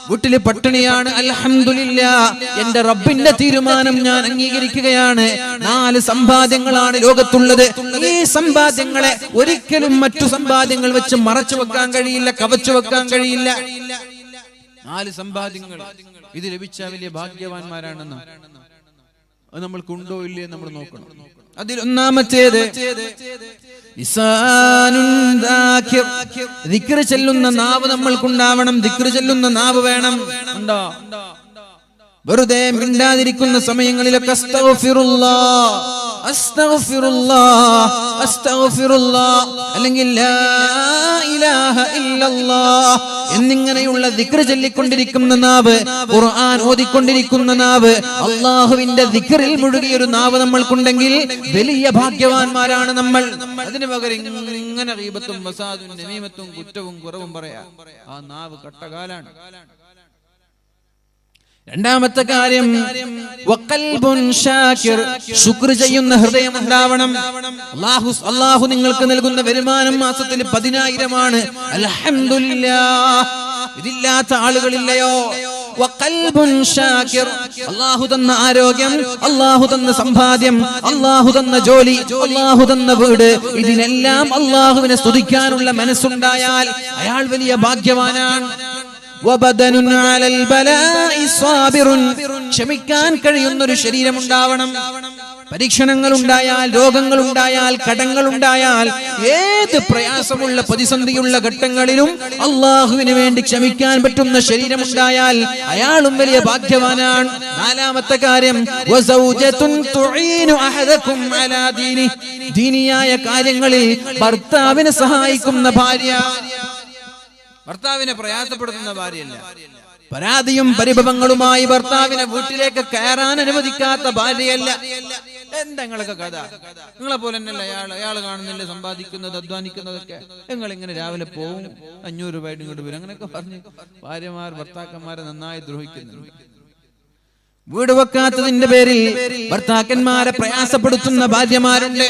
വീട്ടില് പട്ടിണിയാണ്, അൽഹംദുലില്ലാഹ് എന്റെ റബ്ബിന്റെ തീരുമാനം ഞാൻ അംഗീകരിക്കുകയാണ്. 4 സമ്പാദ്യങ്ങളാണ് ലോകത്തുള്ളത്. ഈ സമ്പാദ്യങ്ങളെ ഒരിക്കലും മറ്റു സമ്പാദ്യങ്ങൾ വെച്ച് മറച്ചു വെക്കാൻ കഴിയില്ല, കവച്ചു വെക്കാൻ കഴിയില്ല. 4 സമ്പാദ്യങ്ങൾ ഇത് ലഭിച്ച വലിയ ഭാഗ്യവാന്മാരാണെന്ന് അത് നമ്മൾക്കുണ്ടോ ഇല്ലേ നമ്മൾ നോക്കണം. അതിൽ ഒന്നാമത്തേത് ദിക്ർ ചൊല്ലുന്ന നാവ് നമ്മൾക്കുണ്ടാവണം. ദിക്ർ ചൊല്ലുന്ന നാവ് വേണം. ഉണ്ടോ? വെറുതെ മിണ്ടാതിരിക്കുന്ന സമയങ്ങളിലൊക്കെ അസ്തഗ്ഫിറുല്ലാഹ് അസ്തഗ്ഫിറുല്ലാഹ് അസ്തഗ്ഫിറുല്ലാഹ് അല്ലെങ്കിൽ ലാ ഇലാഹ ഇല്ലല്ലാഹ് എന്നിങ്ങനെയുള്ള ദിക്ർ ചൊല്ലിക്കൊണ്ടിരിക്കുന്ന നാവ്, ഖുർആൻ ഓതിക്കൊണ്ടിരിക്കുന്ന നാവ്, അല്ലാഹുവിന്റെ ദിക്റിൽ മുഴുകിയ ഒരു നാവ് നമ്മൾക്കുണ്ടെങ്കിൽ വലിയ ഭാഗ്യവാന്മാരാണ് നമ്മൾ. അതിനു പകരം ഇങ്ങനെ ഗീബത്തും വസാദും നമീമത്തും കുറ്റവും കുറവും പറയാ, ആ നാവ് കട്ടകാലാണ്. രണ്ടാമത്തെ കാര്യം വഖൽബുൻ ഷാകിർ, ശുക്ർ ചെയ്യുന്ന ഹൃദയം ഉണ്ടാവണം. അല്ലാഹു നിങ്ങൾക്ക് നൽകുന്ന വരുമാനം മാസത്തിൽ 10000 അൽഹംദുലില്ലാഹ്. ഇതില്ലാത്ത ആളുകളില്ലയോ? വഖൽബുൻ ഷാകിർ, അല്ലാഹു തന്ന ആരോഗ്യം, അല്ലാഹു തന്ന സമ്പാദ്യം, അല്ലാഹു തന്ന ജോലി, അല്ലാഹു തന്ന വീട്, ഇതിനെല്ലാം അല്ലാഹുവിനെ സ്തുതിക്കാനുള്ള മനസ്സുണ്ടായാൽ അയാൾ വലിയ ഭാഗ്യവാനാണ്. വബദനുൻ അലൽ ബലാഇ സാബിറുൻ, ക്ഷമിക്കാൻ കഴിയുന്ന ഒരു ശരീരം ഉണ്ടാവണം. പരീക്ഷണങ്ങൾ ഉണ്ടായാൽ, രോഗങ്ങൾ ഉണ്ടായാൽ, കടങ്ങൾ ഉണ്ടായാൽ, ഏത് പ്രയാസമുള്ള പ്രതിസന്ധിയുള്ള ഘട്ടങ്ങളിലും അല്ലാഹുവിന് വേണ്ടി ക്ഷമിക്കാൻ പറ്റുന്ന ശരീരം ഉണ്ടായാൽ അയാളും വലിയ ഭാഗ്യവാനാണ്. നാലാമത്തെ കാര്യം വസൗജതുൻ തുഈനു അഹദകും അലാ ദീനി, ദീനിയായ കാര്യങ്ങളിൽ ഭർത്താവിനെ സഹായിക്കുന്ന ഭാര്യ. ഭർത്താവിനെ പ്രയാസപ്പെടുത്തുന്ന ഭാര്യയല്ല, പരാതിയും പരിഭവങ്ങളുമായി ഭർത്താവിനെ വീട്ടിലേക്ക് കയറാൻ അനുവദിക്കാത്ത ഭാര്യയല്ല. എന്താ നിങ്ങളൊക്കെ കഥ? നിങ്ങളെ പോലെ തന്നെയല്ല അയാൾ കാണുന്നില്ല സമ്പാദിക്കുന്നത്, അധ്വാനിക്കുന്നതൊക്കെ. നിങ്ങൾ ഇങ്ങനെ രാവിലെ പോവും, 500 രൂപ ഇങ്ങോട്ട് വരും, അങ്ങനെയൊക്കെ പറഞ്ഞ് ഭാര്യമാർ ഭർത്താക്കന്മാരെ നന്നായി ദ്രോഹിക്കുന്നുണ്ട്. വീട് വെക്കാത്തതിന്റെ പേരിൽ ഭർത്താക്കന്മാരെ പ്രയാസപ്പെടുത്തുന്ന ഭാര്യമാരുണ്ട്.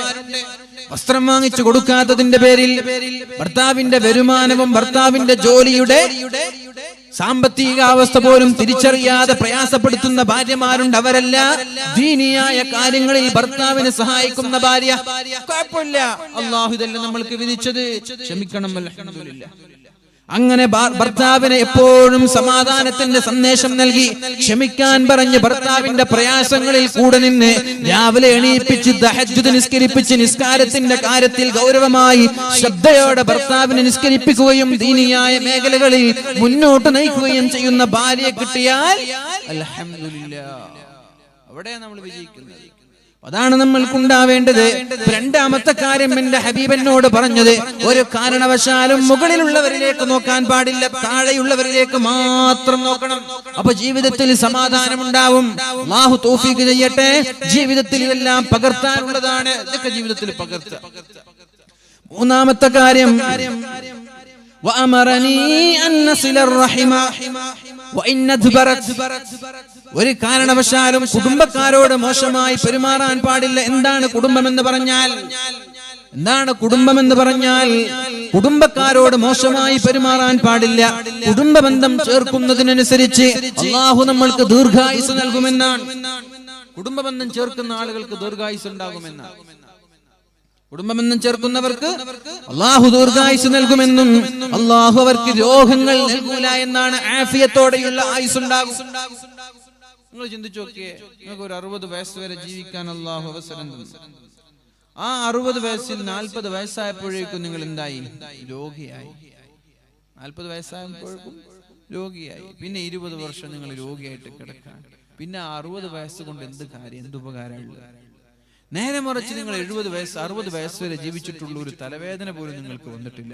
വസ്ത്രം വാങ്ങിച്ചു കൊടുക്കാത്തതിന്റെ പേരിൽ ഭർത്താവിന്റെ വരുമാനവും ഭർത്താവിന്റെ ജോലിയുടെ സാമ്പത്തിക അവസ്ഥ പോലും തിരിച്ചറിയാതെ പ്രയാസപ്പെടുത്തുന്ന ഭാര്യമാരുണ്ട്. അവരല്ല ദീനിയായ കാര്യങ്ങളിൽ ഭർത്താവിനെ സഹായിക്കുന്ന ഭാര്യ. കുഴപ്പമില്ല, അല്ലാഹു ഇതെല്ലാം നമ്മൾക്ക് വിധിച്ചത്, ക്ഷമിക്കണം, അൽഹംദുലില്ലാഹ്. അങ്ങനെ ഭർത്താവിനെ എപ്പോഴും സമാധാനത്തിന്റെ സന്ദേശം നൽകി ക്ഷമിക്കാൻ പറഞ്ഞ് ഭർത്താവിന്റെ പ്രയാസങ്ങളിൽ കൂടെ നിന്ന് രാവിലെ എണീപ്പിച്ച് തഹജ്ജുദ് നിസ്കരിപ്പിച്ച് നിസ്കാരത്തിന്റെ കാര്യത്തിൽ ഗൗരവമായി ശ്രദ്ധയോടെ ഭർത്താവിനെ നിസ്കരിപ്പിക്കുകയും ദീനിയായ മേഖലകളിൽ മുന്നോട്ട് നയിക്കുകയും ചെയ്യുന്ന ഭാര്യയെ കിട്ടിയാൽ അൽഹംദുലില്ലാഹ്, അവിടെ നമ്മൾ വിജയിക്കുന്നത്. അതാണ് നമ്മൾക്കുണ്ടാവേണ്ടത്. രണ്ടാമത്തെ കാര്യം എന്റെ ഹബീബനോട് പറഞ്ഞത്, ഒരു കാരണവശാലും മുകളിലുള്ളവരിലേക്ക് നോക്കാൻ പാടില്ല, താഴെയുള്ളവരിലേക്ക് മാത്രം നോക്കണം. അപ്പൊ ജീവിതത്തിൽ സമാധാനം ഉണ്ടാവും. അല്ലാഹു തൗഫീഖ് ചെയ്യട്ടെ. ജീവിതത്തിൽ ഇതെല്ലാം പകർത്താനുള്ളതാണ്, ഇതൊക്കെ ജീവിതത്തിൽ പകർത്തുക. മൂന്നാമത്തെ കാര്യം വഅമറനീ അൻ നസിലർ റഹിമ വഇൻ അദ്ബറത്, ഒരു കാരണവശാലും കുടുംബക്കാരോട് മോശമായി പെരുമാറാൻ പാടില്ല. എന്താണ് കുടുംബം എന്ന് പറഞ്ഞാൽ? കുടുംബക്കാരോട് മോശമായി പെരുമാറാൻ പാടില്ല. കുടുംബബന്ധം ചേർക്കുന്നതിനനുസരിച്ച് അല്ലാഹു നമ്മൾക്ക് ദീർഘായുസ് നൽകുമെന്നാണ്. കുടുംബബന്ധം ചേർക്കുന്ന ആളുകൾക്ക് ദീർഘായുസ് ഉണ്ടാകുമെന്നാണ്. കുടുംബബന്ധം ചേർക്കുന്നവർക്ക് അള്ളാഹു ദീർഘായുസ് നൽകുമെന്നും അള്ളാഹു അവർക്ക് രോഗങ്ങൾ നൽകൂല എന്നാണ്. ആഫിയത്തോടെയുള്ള ആയുസ് ഉണ്ടാകും. നിങ്ങൾ ചിന്തിച്ചു നോക്കിയേ, നിങ്ങൾക്ക് ഒരു 60 വയസ്സ് വരെ ജീവിക്കാൻ അള്ളാഹു അവസരം തന്നു. ആ 60 വയസ്സിൽ 40 വയസ്സായപ്പോഴേക്കും നിങ്ങൾ എന്തായി? രോഗിയായി. 40 വയസ്സായപ്പോഴേക്കും രോഗിയായി. പിന്നെ 20 വർഷം നിങ്ങൾ രോഗിയായിട്ട് കിടക്കാൻ. പിന്നെ 60 വയസ്സ് കൊണ്ട് എന്ത് കാര്യം, എന്ത് ഉപകാരമുള്ളത്? നേരെ മറിച്ച് നിങ്ങൾ 70 വയസ്സ് 60 വയസ്സ് വരെ ജീവിച്ചിട്ടുള്ള ഒരു തലവേദന പോലും നിങ്ങൾക്ക് വന്നിട്ടില്ല.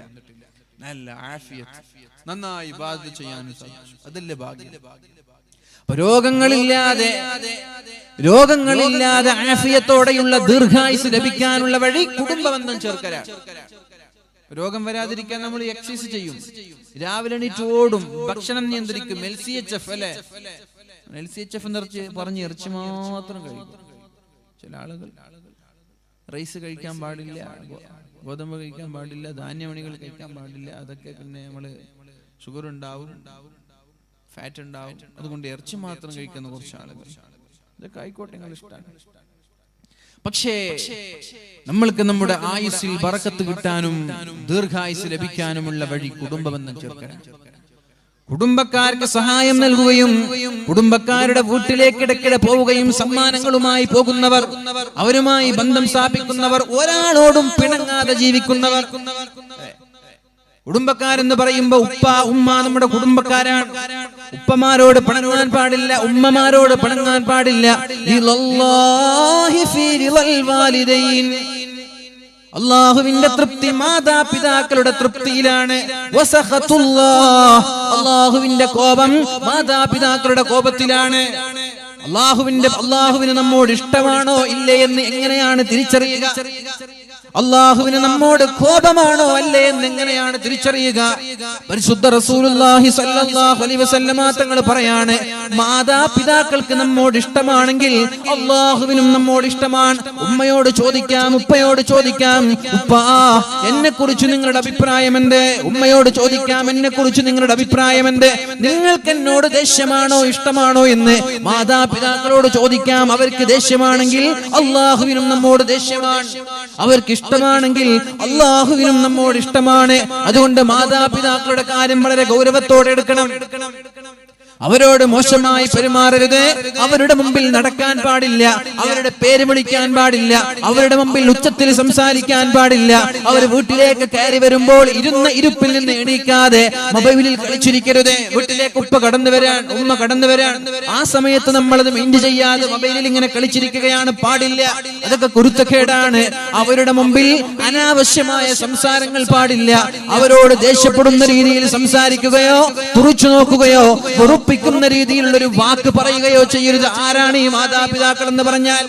നല്ല ആഫിയത്ത്, നന്നായി ഇബാദത്ത് ചെയ്യാനും സാധിച്ചു. അതല്ലേ ഭാഗ്യം. രോഗങ്ങളില്ലാതെ ആഫിയത്തോടെയുള്ള ദീർഘായുസ് ലഭിക്കാനുള്ള വഴി കുടുംബബന്ധം ചേർക്കലാണ്. രോഗം വരാതിരിക്കാൻ നമ്മൾ എക്സസൈസ് ചെയ്യും, രാവിലെ എണീറ്റ് ഓടും, ഭക്ഷണം നിയന്ത്രിക്കും. LCHF അല്ലെ, LCHF പറഞ്ഞ് ഇറച്ചി മാത്രം കഴിക്കും. ചില ആളുകൾ റൈസ് കഴിക്കാൻ പാടില്ല, ഗോതമ്പ് കഴിക്കാൻ പാടില്ല, ധാന്യമണികൾ കഴിക്കാൻ പാടില്ല. അതൊക്കെ പിന്നെ നമ്മള് ഷുഗർ ഉണ്ടാവും, ഫാറ്റ് ഉണ്ടാവും. അതുകൊണ്ട് ഇറച്ചി മാത്രം കഴിക്കുന്ന കുറച്ച് ആളുകൾ. ഇതൊക്കെ ആയിക്കോട്ടെ, നിങ്ങൾ ഇഷ്ടമാണ്. പക്ഷേ നമ്മൾക്ക് നമ്മുടെ ആയുസ്സിൽ ബറക്കത്ത് കിട്ടാനും ദീർഘായുസ് ലഭിക്കാനുമുള്ള വഴി കുടുംബബന്ധം ചേർക്കാൻ. കുടുംബക്കാർക്ക് സഹായം നൽകുകയും കുടുംബക്കാരുടെ വീട്ടിലേക്ക് ഇടയ്ക്കിടെ പോവുകയും സമ്മാനങ്ങളുമായി പോകുന്നവർ, അവരുമായി ബന്ധം സ്ഥാപിക്കുന്നവർ, ഒരാളോടും പിണങ്ങാതെ ജീവിക്കുന്നവർ. കുടുംബക്കാരെന്ന് പറയുമ്പോ ഉപ്പ ഉമ്മ നമ്മുടെ കുടുംബക്കാരാണ്. ഉപ്പമാരോട് പിണങ്ങാൻ പാടില്ല, ഉമ്മമാരോട് പിണങ്ങാൻ പാടില്ല. അള്ളാഹുവിന്റെ തൃപ്തി മാതാപിതാക്കളുടെ തൃപ്തിയിലാണ്. അള്ളാഹുവിന്റെ കോപം മാതാപിതാക്കളുടെ കോപത്തിലാണ്. അള്ളാഹുവിന് നമ്മോട് ഇഷ്ടമാണോ ഇല്ലേ എന്ന് എങ്ങനെയാണ് തിരിച്ചറിയുക? അള്ളാഹുവിന് നമ്മോട് കോപമാണോ അല്ലേ എന്ന് എങ്ങനെയാണ് തിരിച്ചറിയുക? പരിശുദ്ധ റസൂലുള്ളാഹി സ്വല്ലല്ലാഹു അലൈഹി വസല്ലമ തങ്ങൾ പറയാണ്, മാതാപിതാക്കൾക്ക് നമ്മോട് ഇഷ്ടമാണെങ്കിൽ അള്ളാഹുവിനും നമ്മോട് ഇഷ്ടമാണ്. ഉമ്മയോട് ചോദിക്കാം, ഉപ്പയോട് ചോദിക്കാം, ഉപ്പാ എന്നെ കുറിച്ച് നിങ്ങളുടെ അഭിപ്രായം എന്ത്? ഉമ്മയോട് ചോദിക്കാം, എന്നെ കുറിച്ച് നിങ്ങളുടെ അഭിപ്രായം എന്ത്? നിങ്ങൾക്ക് എന്നോട് ദേഷ്യമാണോ ഇഷ്ടമാണോ എന്ന് മാതാപിതാക്കളോട് ചോദിക്കാം. അവർക്ക് ദേഷ്യമാണെങ്കിൽ അള്ളാഹുവിനും നമ്മോട് ദേഷ്യമാണ്, അവർക്ക് ഇഷ്ടമാണെങ്കിൽ അള്ളാഹുവിനും നമ്മോട് ഇഷ്ടമാണ്. അതുകൊണ്ട് മാതാപിതാക്കളുടെ കാര്യം വളരെ ഗൗരവത്തോടെ എടുക്കണം. അവരോട് മോശമായി പെരുമാറരുത്. അവരുടെ മുമ്പിൽ നടക്കാൻ പാടില്ല, അവരുടെ പേര് വിളിക്കാൻ പാടില്ല, അവരുടെ മുമ്പിൽ ഉച്ചത്തിൽ സംസാരിക്കാൻ പാടില്ല. അവർ വീട്ടിലേക്ക് കയറി വരുമ്പോൾ ഇരുന്ന ഇരുപ്പിൽ നിന്ന് എണീക്കാതെ മൊബൈലിൽ കളിച്ചിരിക്കരുത്. വീട്ടിലേക്ക് ഉപ്പ കടന്നു വരാൻ, ഉമ്മ കടന്നു വരാൻ, ആ സമയത്ത് നമ്മളത് മൈൻഡ് ചെയ്യാതെ മൊബൈലിൽ ഇങ്ങനെ കളിച്ചിരിക്കുകയാണ്, പാടില്ല. അതൊക്കെ കുരുത്തക്കേടാണ്. അവരുടെ മുമ്പിൽ അനാവശ്യമായ സംസാരങ്ങൾ പാടില്ല. അവരോട് ദേഷ്യപ്പെടുന്ന രീതിയിൽ സംസാരിക്കുകയോ തുറച്ചു നോക്കുകയോ ക്കുന്ന രീതിയിലുള്ള ഒരു വാക്ക് പറയുകയോ ചെയ്യരുത്. ആരാണ് ഈ മാതാപിതാക്കൾ എന്ന് പറഞ്ഞാൽ?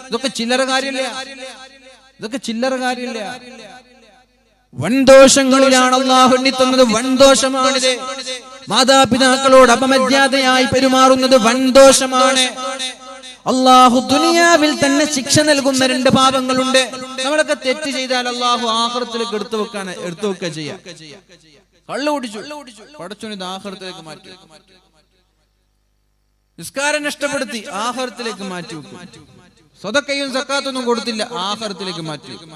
ഇതൊക്കെ ചില്ലറ കാര്യമില്ല, ഇതൊക്കെ ചില്ലറ കാര്യമില്ല. വൻദോഷങ്ങളിലാണ് അല്ലാഹു എണ്ണിത്തന്നത്. വൻദോഷമാണിത്. മാതാപിതാക്കളോട് അപമര്യാദയായി പെരുമാറുന്നത് വൻദോഷമാണ്. അള്ളാഹു ദുനിയാവിൽ തന്നെ ശിക്ഷ നൽകുന്ന 2 പാപങ്ങളുണ്ട്. നമ്മളൊക്കെ തെറ്റ് ചെയ്താൽ അള്ളാഹു ആഖിറത്തിലേക്ക് എടുത്തു വെക്കുക ചെയ്യാം. കള്ളു കുടിച്ചു, പടച്ചോനെ ആഖിറത്തിലേക്ക് മാറ്റി. നിസ്കാരം നഷ്ടപ്പെടുത്തി, ആഖിറത്തിലേക്ക് മാറ്റി വെക്കും. സദഖയും സക്കാത്തൊന്നും കൊടുത്തില്ല, ആഖിറത്തിലേക്ക് മാറ്റി വെക്കും.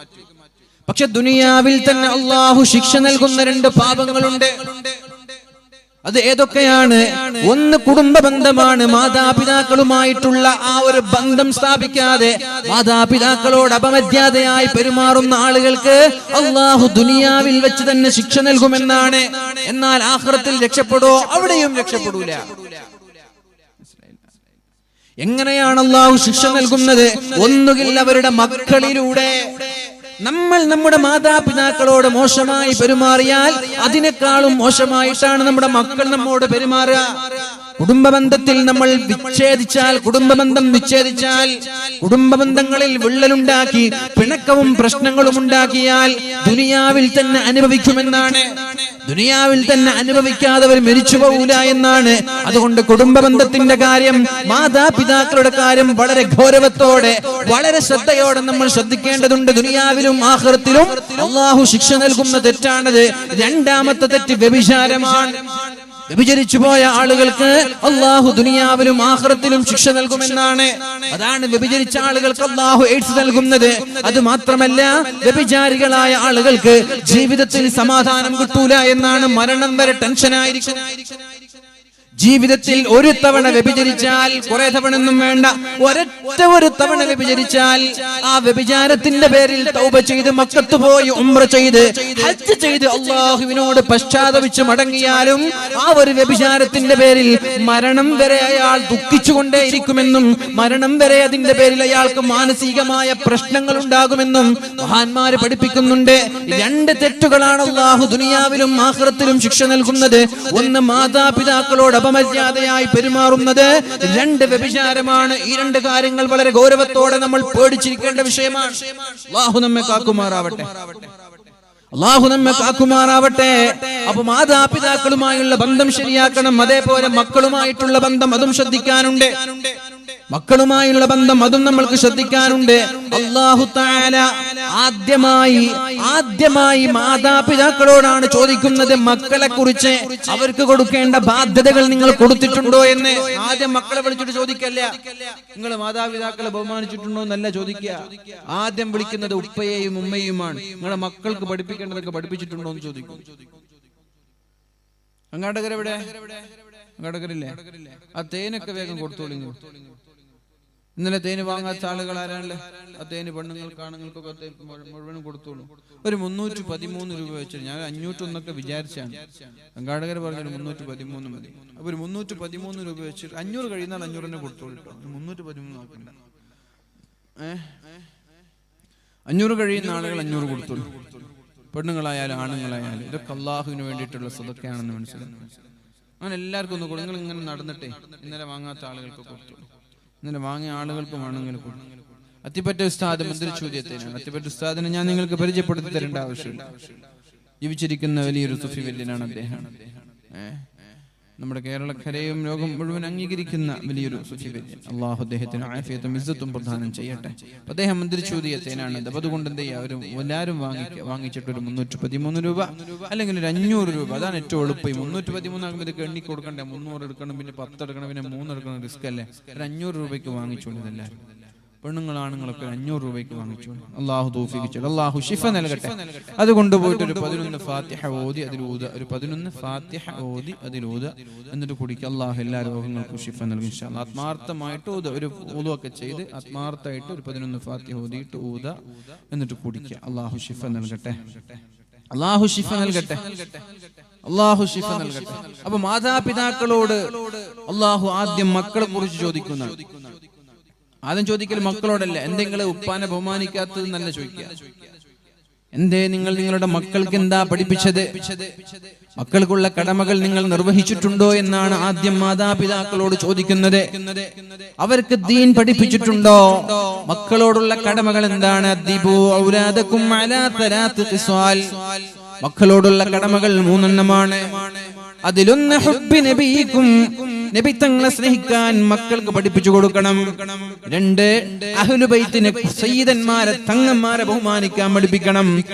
പക്ഷെ ദുനിയാവിൽ തന്നെ അള്ളാഹു ശിക്ഷ നൽകുന്ന 2 പാപങ്ങളുണ്ട്. അത് ഏതൊക്കെയാണ്? ഒന്ന് കുടുംബ ബന്ധമാണ്. മാതാപിതാക്കളുമായിട്ടുള്ള ആ ഒരു ബന്ധം സ്ഥാപിക്കാതെ മാതാപിതാക്കളോട് അപമര്യാദയായി പെരുമാറുന്ന ആളുകൾക്ക് അള്ളാഹു ദുനിയാവിൽ വെച്ച് തന്നെ ശിക്ഷ നൽകുമെന്നാണ്. എന്നാൽ ആഖിറത്തിൽ രക്ഷപ്പെടുവോ? അവിടെയും രക്ഷപ്പെടൂല. എങ്ങനെയാണ് അള്ളാഹു ശിക്ഷ നൽകുന്നത്? ഒന്നുകിൽ അവരുടെ മക്കളിലൂടെ. നമ്മൾ നമ്മുടെ മാതാപിതാക്കളോട് മോശമായി പെരുമാറിയാൽ അതിനേക്കാളും മോശമായിട്ടാണ് നമ്മുടെ മക്കൾ നമ്മോട് പെരുമാറുക. കുടുംബബന്ധത്തിൽ നമ്മൾ കുടുംബബന്ധം വിച്ഛേദിച്ചാൽ, കുടുംബബന്ധങ്ങളിൽ വിള്ളലുണ്ടാക്കി പിണക്കവും പ്രശ്നങ്ങളും ഉണ്ടാക്കിയാൽ ദുനിയാവിൽ തന്നെ അനുഭവിക്കുമെന്നാണ്. ദുനിയാവിൽ തന്നെ അനുഭവിക്കാതവർ മരിച്ചു പോകൂല എന്നാണ്. അതുകൊണ്ട് കുടുംബബന്ധത്തിന്റെ കാര്യം, മാതാപിതാക്കളുടെ കാര്യം വളരെ ഗൗരവത്തോടെ, വളരെ ശ്രദ്ധയോടെ നമ്മൾ ശ്രദ്ധിക്കേണ്ടതുണ്ട്. ദുനിയാവിലും ആഖിറത്തിലും അല്ലാഹു ശിക്ഷ നൽകുന്ന തെറ്റാണത്. രണ്ടാമത്തെ തെറ്റ് വ്യഭിചാരമാണ്. വ്യഭിചരിച്ചു പോയ ആളുകൾക്ക് അല്ലാഹു ദുനിയാവിലും ആഖിറത്തിലും ശിക്ഷ നൽകുമെന്നാണ്. അതാണ് വ്യഭിചരിച്ച ആളുകൾക്ക് അല്ലാഹു എയ്ഡ്സ് നൽകുന്നത്. അത് മാത്രമല്ല, വ്യഭിചാരികളായ ആളുകൾക്ക് ജീവിതത്തിൽ സമാധാനം കിട്ടൂല എന്നാണ്. മരണം വരെ ടെൻഷനായിരിക്കും. ജീവിതത്തിൽ ഒരു തവണ വ്യഭിചരിച്ചാൽ, കുറെ തവണ ഒന്നും വേണ്ട, ഒരു തവണ വ്യഭിചരിച്ചാൽ ആ വ്യഭിചാരത്തിന്റെ പേരിൽ തൗബ ചെയ്ത് മക്കത്ത് പോയി ഉംറ ചെയ്ത് ഹജ്ജ് ചെയ്ത് അല്ലാഹുവിനോട് പശ്ചാത്തപിച്ച് മടങ്ങിയാലും ആ ഒരു വ്യഭിചാരത്തിന്റെ പേരിൽ മരണം വരെ അയാൾ ദുഃഖിച്ചുകൊണ്ടേയിരിക്കുമെന്നും മരണം വരെ അതിന്റെ പേരിൽ അയാൾക്ക് മാനസികമായ പ്രശ്നങ്ങൾ ഉണ്ടാകുമെന്നും മഹാന്മാര് പഠിപ്പിക്കുന്നുണ്ട്. രണ്ട് തെറ്റുകളാണ് അല്ലാഹു ദുനിയാവിലും ആഖിറത്തിലും ശിക്ഷ നൽകുന്നത്. ഒന്ന്, മാതാപിതാക്കളോട് മര്യാദയായി പെരുമാറുന്നത്. രണ്ട്, വ്യഭിചാരമാണ്. ഈ രണ്ട് കാര്യങ്ങൾ വളരെ ഗൗരവത്തോടെ നമ്മൾ പേടിച്ചിരിക്കേണ്ട വിഷയമാണ്. അല്ലാഹു നമ്മെ കാക്കുമാറാവട്ടെ. അല്ലാഹു നമ്മെ കാക്കുമാറാവട്ടെ. അപ്പൊ മാതാപിതാക്കളുമായുള്ള ബന്ധം ശരിയാക്കണം. അതേപോലെ മക്കളുമായിട്ടുള്ള ബന്ധം അതും ശ്രദ്ധിക്കാനുണ്ട്. മക്കളുമായുള്ള ബന്ധം അതും നമ്മൾക്ക് ശ്രദ്ധിക്കാനുണ്ട്. അല്ലാഹു തആല ആദ്യമായി മാതാപിതാക്കളോടാണ് ചോദിക്കുന്നത് മക്കളെ കുറിച്ച്. അവർക്ക് കൊടുക്കേണ്ട ബാധ്യതകൾ നിങ്ങൾ കൊടുത്തിട്ടുണ്ടോ എന്ന്. ആദ്യം മക്കളെ വിളിച്ചിട്ട് ചോദിക്കല്ല, നിങ്ങൾ മാതാപിതാക്കളെ ബഹുമാനിച്ചിട്ടുണ്ടോ എന്നല്ല ചോദിക്കുക. ആദ്യം വിളിക്കുന്നത് ഉപ്പയെയും ഉമ്മയുമാണ്. നിങ്ങളുടെ മക്കൾക്ക് പഠിപ്പിക്കേണ്ടതൊക്കെ പഠിപ്പിച്ചിട്ടുണ്ടോ എന്ന് ചോദിക്കും. അങ്ങാടകരെവിടെ? അങ്ങാടകരില്ലേ? ആ തേനൊക്കെ വേഗം കൊടുത്തോളി. ഇന്നലെ തേന് വാങ്ങാത്ത ആളുകൾ ആരാണല്ലേ? ആ തേന് പെണ്ണുങ്ങൾക്ക് ആണുങ്ങൾക്കൊക്കെ മുഴുവനും കൊടുത്തോളൂ. ഒരു 313 രൂപ വെച്ച് ഞാൻ 501 വിചാരിച്ചാണ്. സംഘാടകർ പറഞ്ഞൊരു 313 മതി. അപ്പൊ ഒരു 313 രൂപ വെച്ചിട്ട് 500 കഴിയുന്നാൽ 500 തന്നെ കൊടുത്തോളൂ. 313 നോക്കണ്ട. 500 കഴിയുന്ന ആളുകൾ 500 കൊടുത്തോളൂ. പെണ്ണുങ്ങളായാലും ആണുങ്ങളായാലും ഇതൊക്കെ അള്ളാഹുവിന് വേണ്ടിയിട്ടുള്ള സദഖയാണെന്ന് മനസ്സിലാക്കി അങ്ങനെ എല്ലാവർക്കും ഒന്ന് കൊടുക്കും. നിങ്ങൾ ഇങ്ങനെ നടന്നിട്ടേ ഇന്നലെ വാങ്ങാത്ത ആളുകൾക്ക് കൊടുത്തോളൂ. ഇന്നലെ വാങ്ങിയ ആളുകൾക്ക് വേണമെങ്കിൽ കൊടുക്കും. അത്തിപ്പറ്റ ഉസ്താദ് മന്ത്രി ചോദ്യത്തിനാണ്. അത്തിപ്പറ്റ ഉസ്താദിനെ ഞാൻ നിങ്ങൾക്ക് പരിചയപ്പെടുത്തി തരേണ്ട ആവശ്യമില്ല. ജീവിച്ചിരിക്കുന്ന വലിയൊരു സുഫി വല്യനാണ് അദ്ദേഹം. നമ്മുടെ കേരളക്കരയും ലോകം മുഴുവൻ അംഗീകരിക്കുന്ന വലിയൊരു സുഫി വല്യൻ. അള്ളാഹു അദ്ദേഹത്തിന് ആഫിയത്തും ഇസ്സത്തും പ്രദാനം ചെയ്യട്ടെ. അദ്ദേഹം മന്ത്രി ചോദ്യത്തിനാണ്. അതുകൊണ്ട് എന്ത് ചെയ്യുക, എല്ലാവരും വാങ്ങിച്ചിട്ട് ഒരു 313 രൂപ അല്ലെങ്കിൽ ഒരു 500 രൂപ. അതാണ് ഏറ്റവും എളുപ്പം. 313 ആകുമ്പോൾ ഇതൊക്കെ എണ്ണി കൊടുക്കണ്ടേ. 300 എടുക്കണം, പിന്നെ 10 എടുക്കണം, പിന്നെ 3 എടുക്കണം. റിസ്ക് അല്ലേ? ഒരു 500 രൂപയ്ക്ക് വാങ്ങിച്ചോളൂ. എല്ലാവരും പെണ്ണുങ്ങളാണുങ്ങളൊക്കെ 500 രൂപയ്ക്ക് വാങ്ങിച്ചോളൂ. അള്ളാഹു തൗഫീഖ് ചെയ്യട്ടെ. അള്ളാഹു ശിഫ നൽകട്ടെ. അത് കൊണ്ടുപോയിട്ട് ഒരു 11 ഫാത്തിഹ ഓതി അതിലൂത, ഒരു 11 ഫാത്തിഹ ഓതി അതിലൂത, എന്നിട്ട് കുടിക്കുക. അള്ളാഹു എല്ലാ രോഗങ്ങൾക്കും ശിഫ നൽകും ഇൻഷാ അല്ലാഹ്. ആത്മാർത്ഥമായിട്ട് ഒരു വുളുവൊക്കെ ചെയ്ത് ആത്മാർത്ഥമായിട്ട് ഒരു 11 ഫാത്തിഹ ഓതിയിട്ട് ഊത, എന്നിട്ട് കുടിക്കുക. അള്ളാഹു ശിഫ നൽകട്ടെ. അള്ളാഹു ശിഫ നൽകട്ടെ. അള്ളാഹു ശിഫ നൽകട്ടെ. അപ്പൊ മാതാപിതാക്കളോട് അള്ളാഹു ആദ്യം മക്കളെ കുറിച്ച് ചോദിക്കുന്നതാണ്. ആദ്യം ചോദിക്കൽ മക്കളോടല്ല. എന്തെങ്കിലും ഉപ്പാനെ ബഹുമാനിക്കാത്തത് നല്ല ചോദിക്കുക. എന്തേ നിങ്ങൾ നിങ്ങളുടെ മക്കൾക്ക് എന്താ പഠിപ്പിച്ചത്? മക്കൾക്കുള്ള കടമകൾ നിങ്ങൾ നിർവഹിച്ചിട്ടുണ്ടോ എന്നാണ് ആദ്യം മാതാപിതാക്കളോട് ചോദിക്കുന്നത്. അവർക്ക് ദീൻ പഠിപ്പിച്ചിട്ടുണ്ടോ? മക്കളോടുള്ള കടമകൾ എന്താണ്? അദ്ദിബു ഔലാദകും അലാ തലാത്ത് ഖിസ്വാൽ. മക്കളോടുള്ള കടമകൾ 3 എണ്ണമാണ്. അതിലൊന്ന് ഹുബ്ബി നബിയിക്കും, നബി തങ്ങളെ സ്നേഹിക്കാൻ മക്കൾക്ക് പഠിപ്പിച്ചു കൊടുക്കണം. 2, അഹ്ലു ബൈത്തിനെ, സയ്യിദന്മാരെ, തങ്ങന്മാരെ ബഹുമാനിക്കാൻ പഠിപ്പിക്കണം.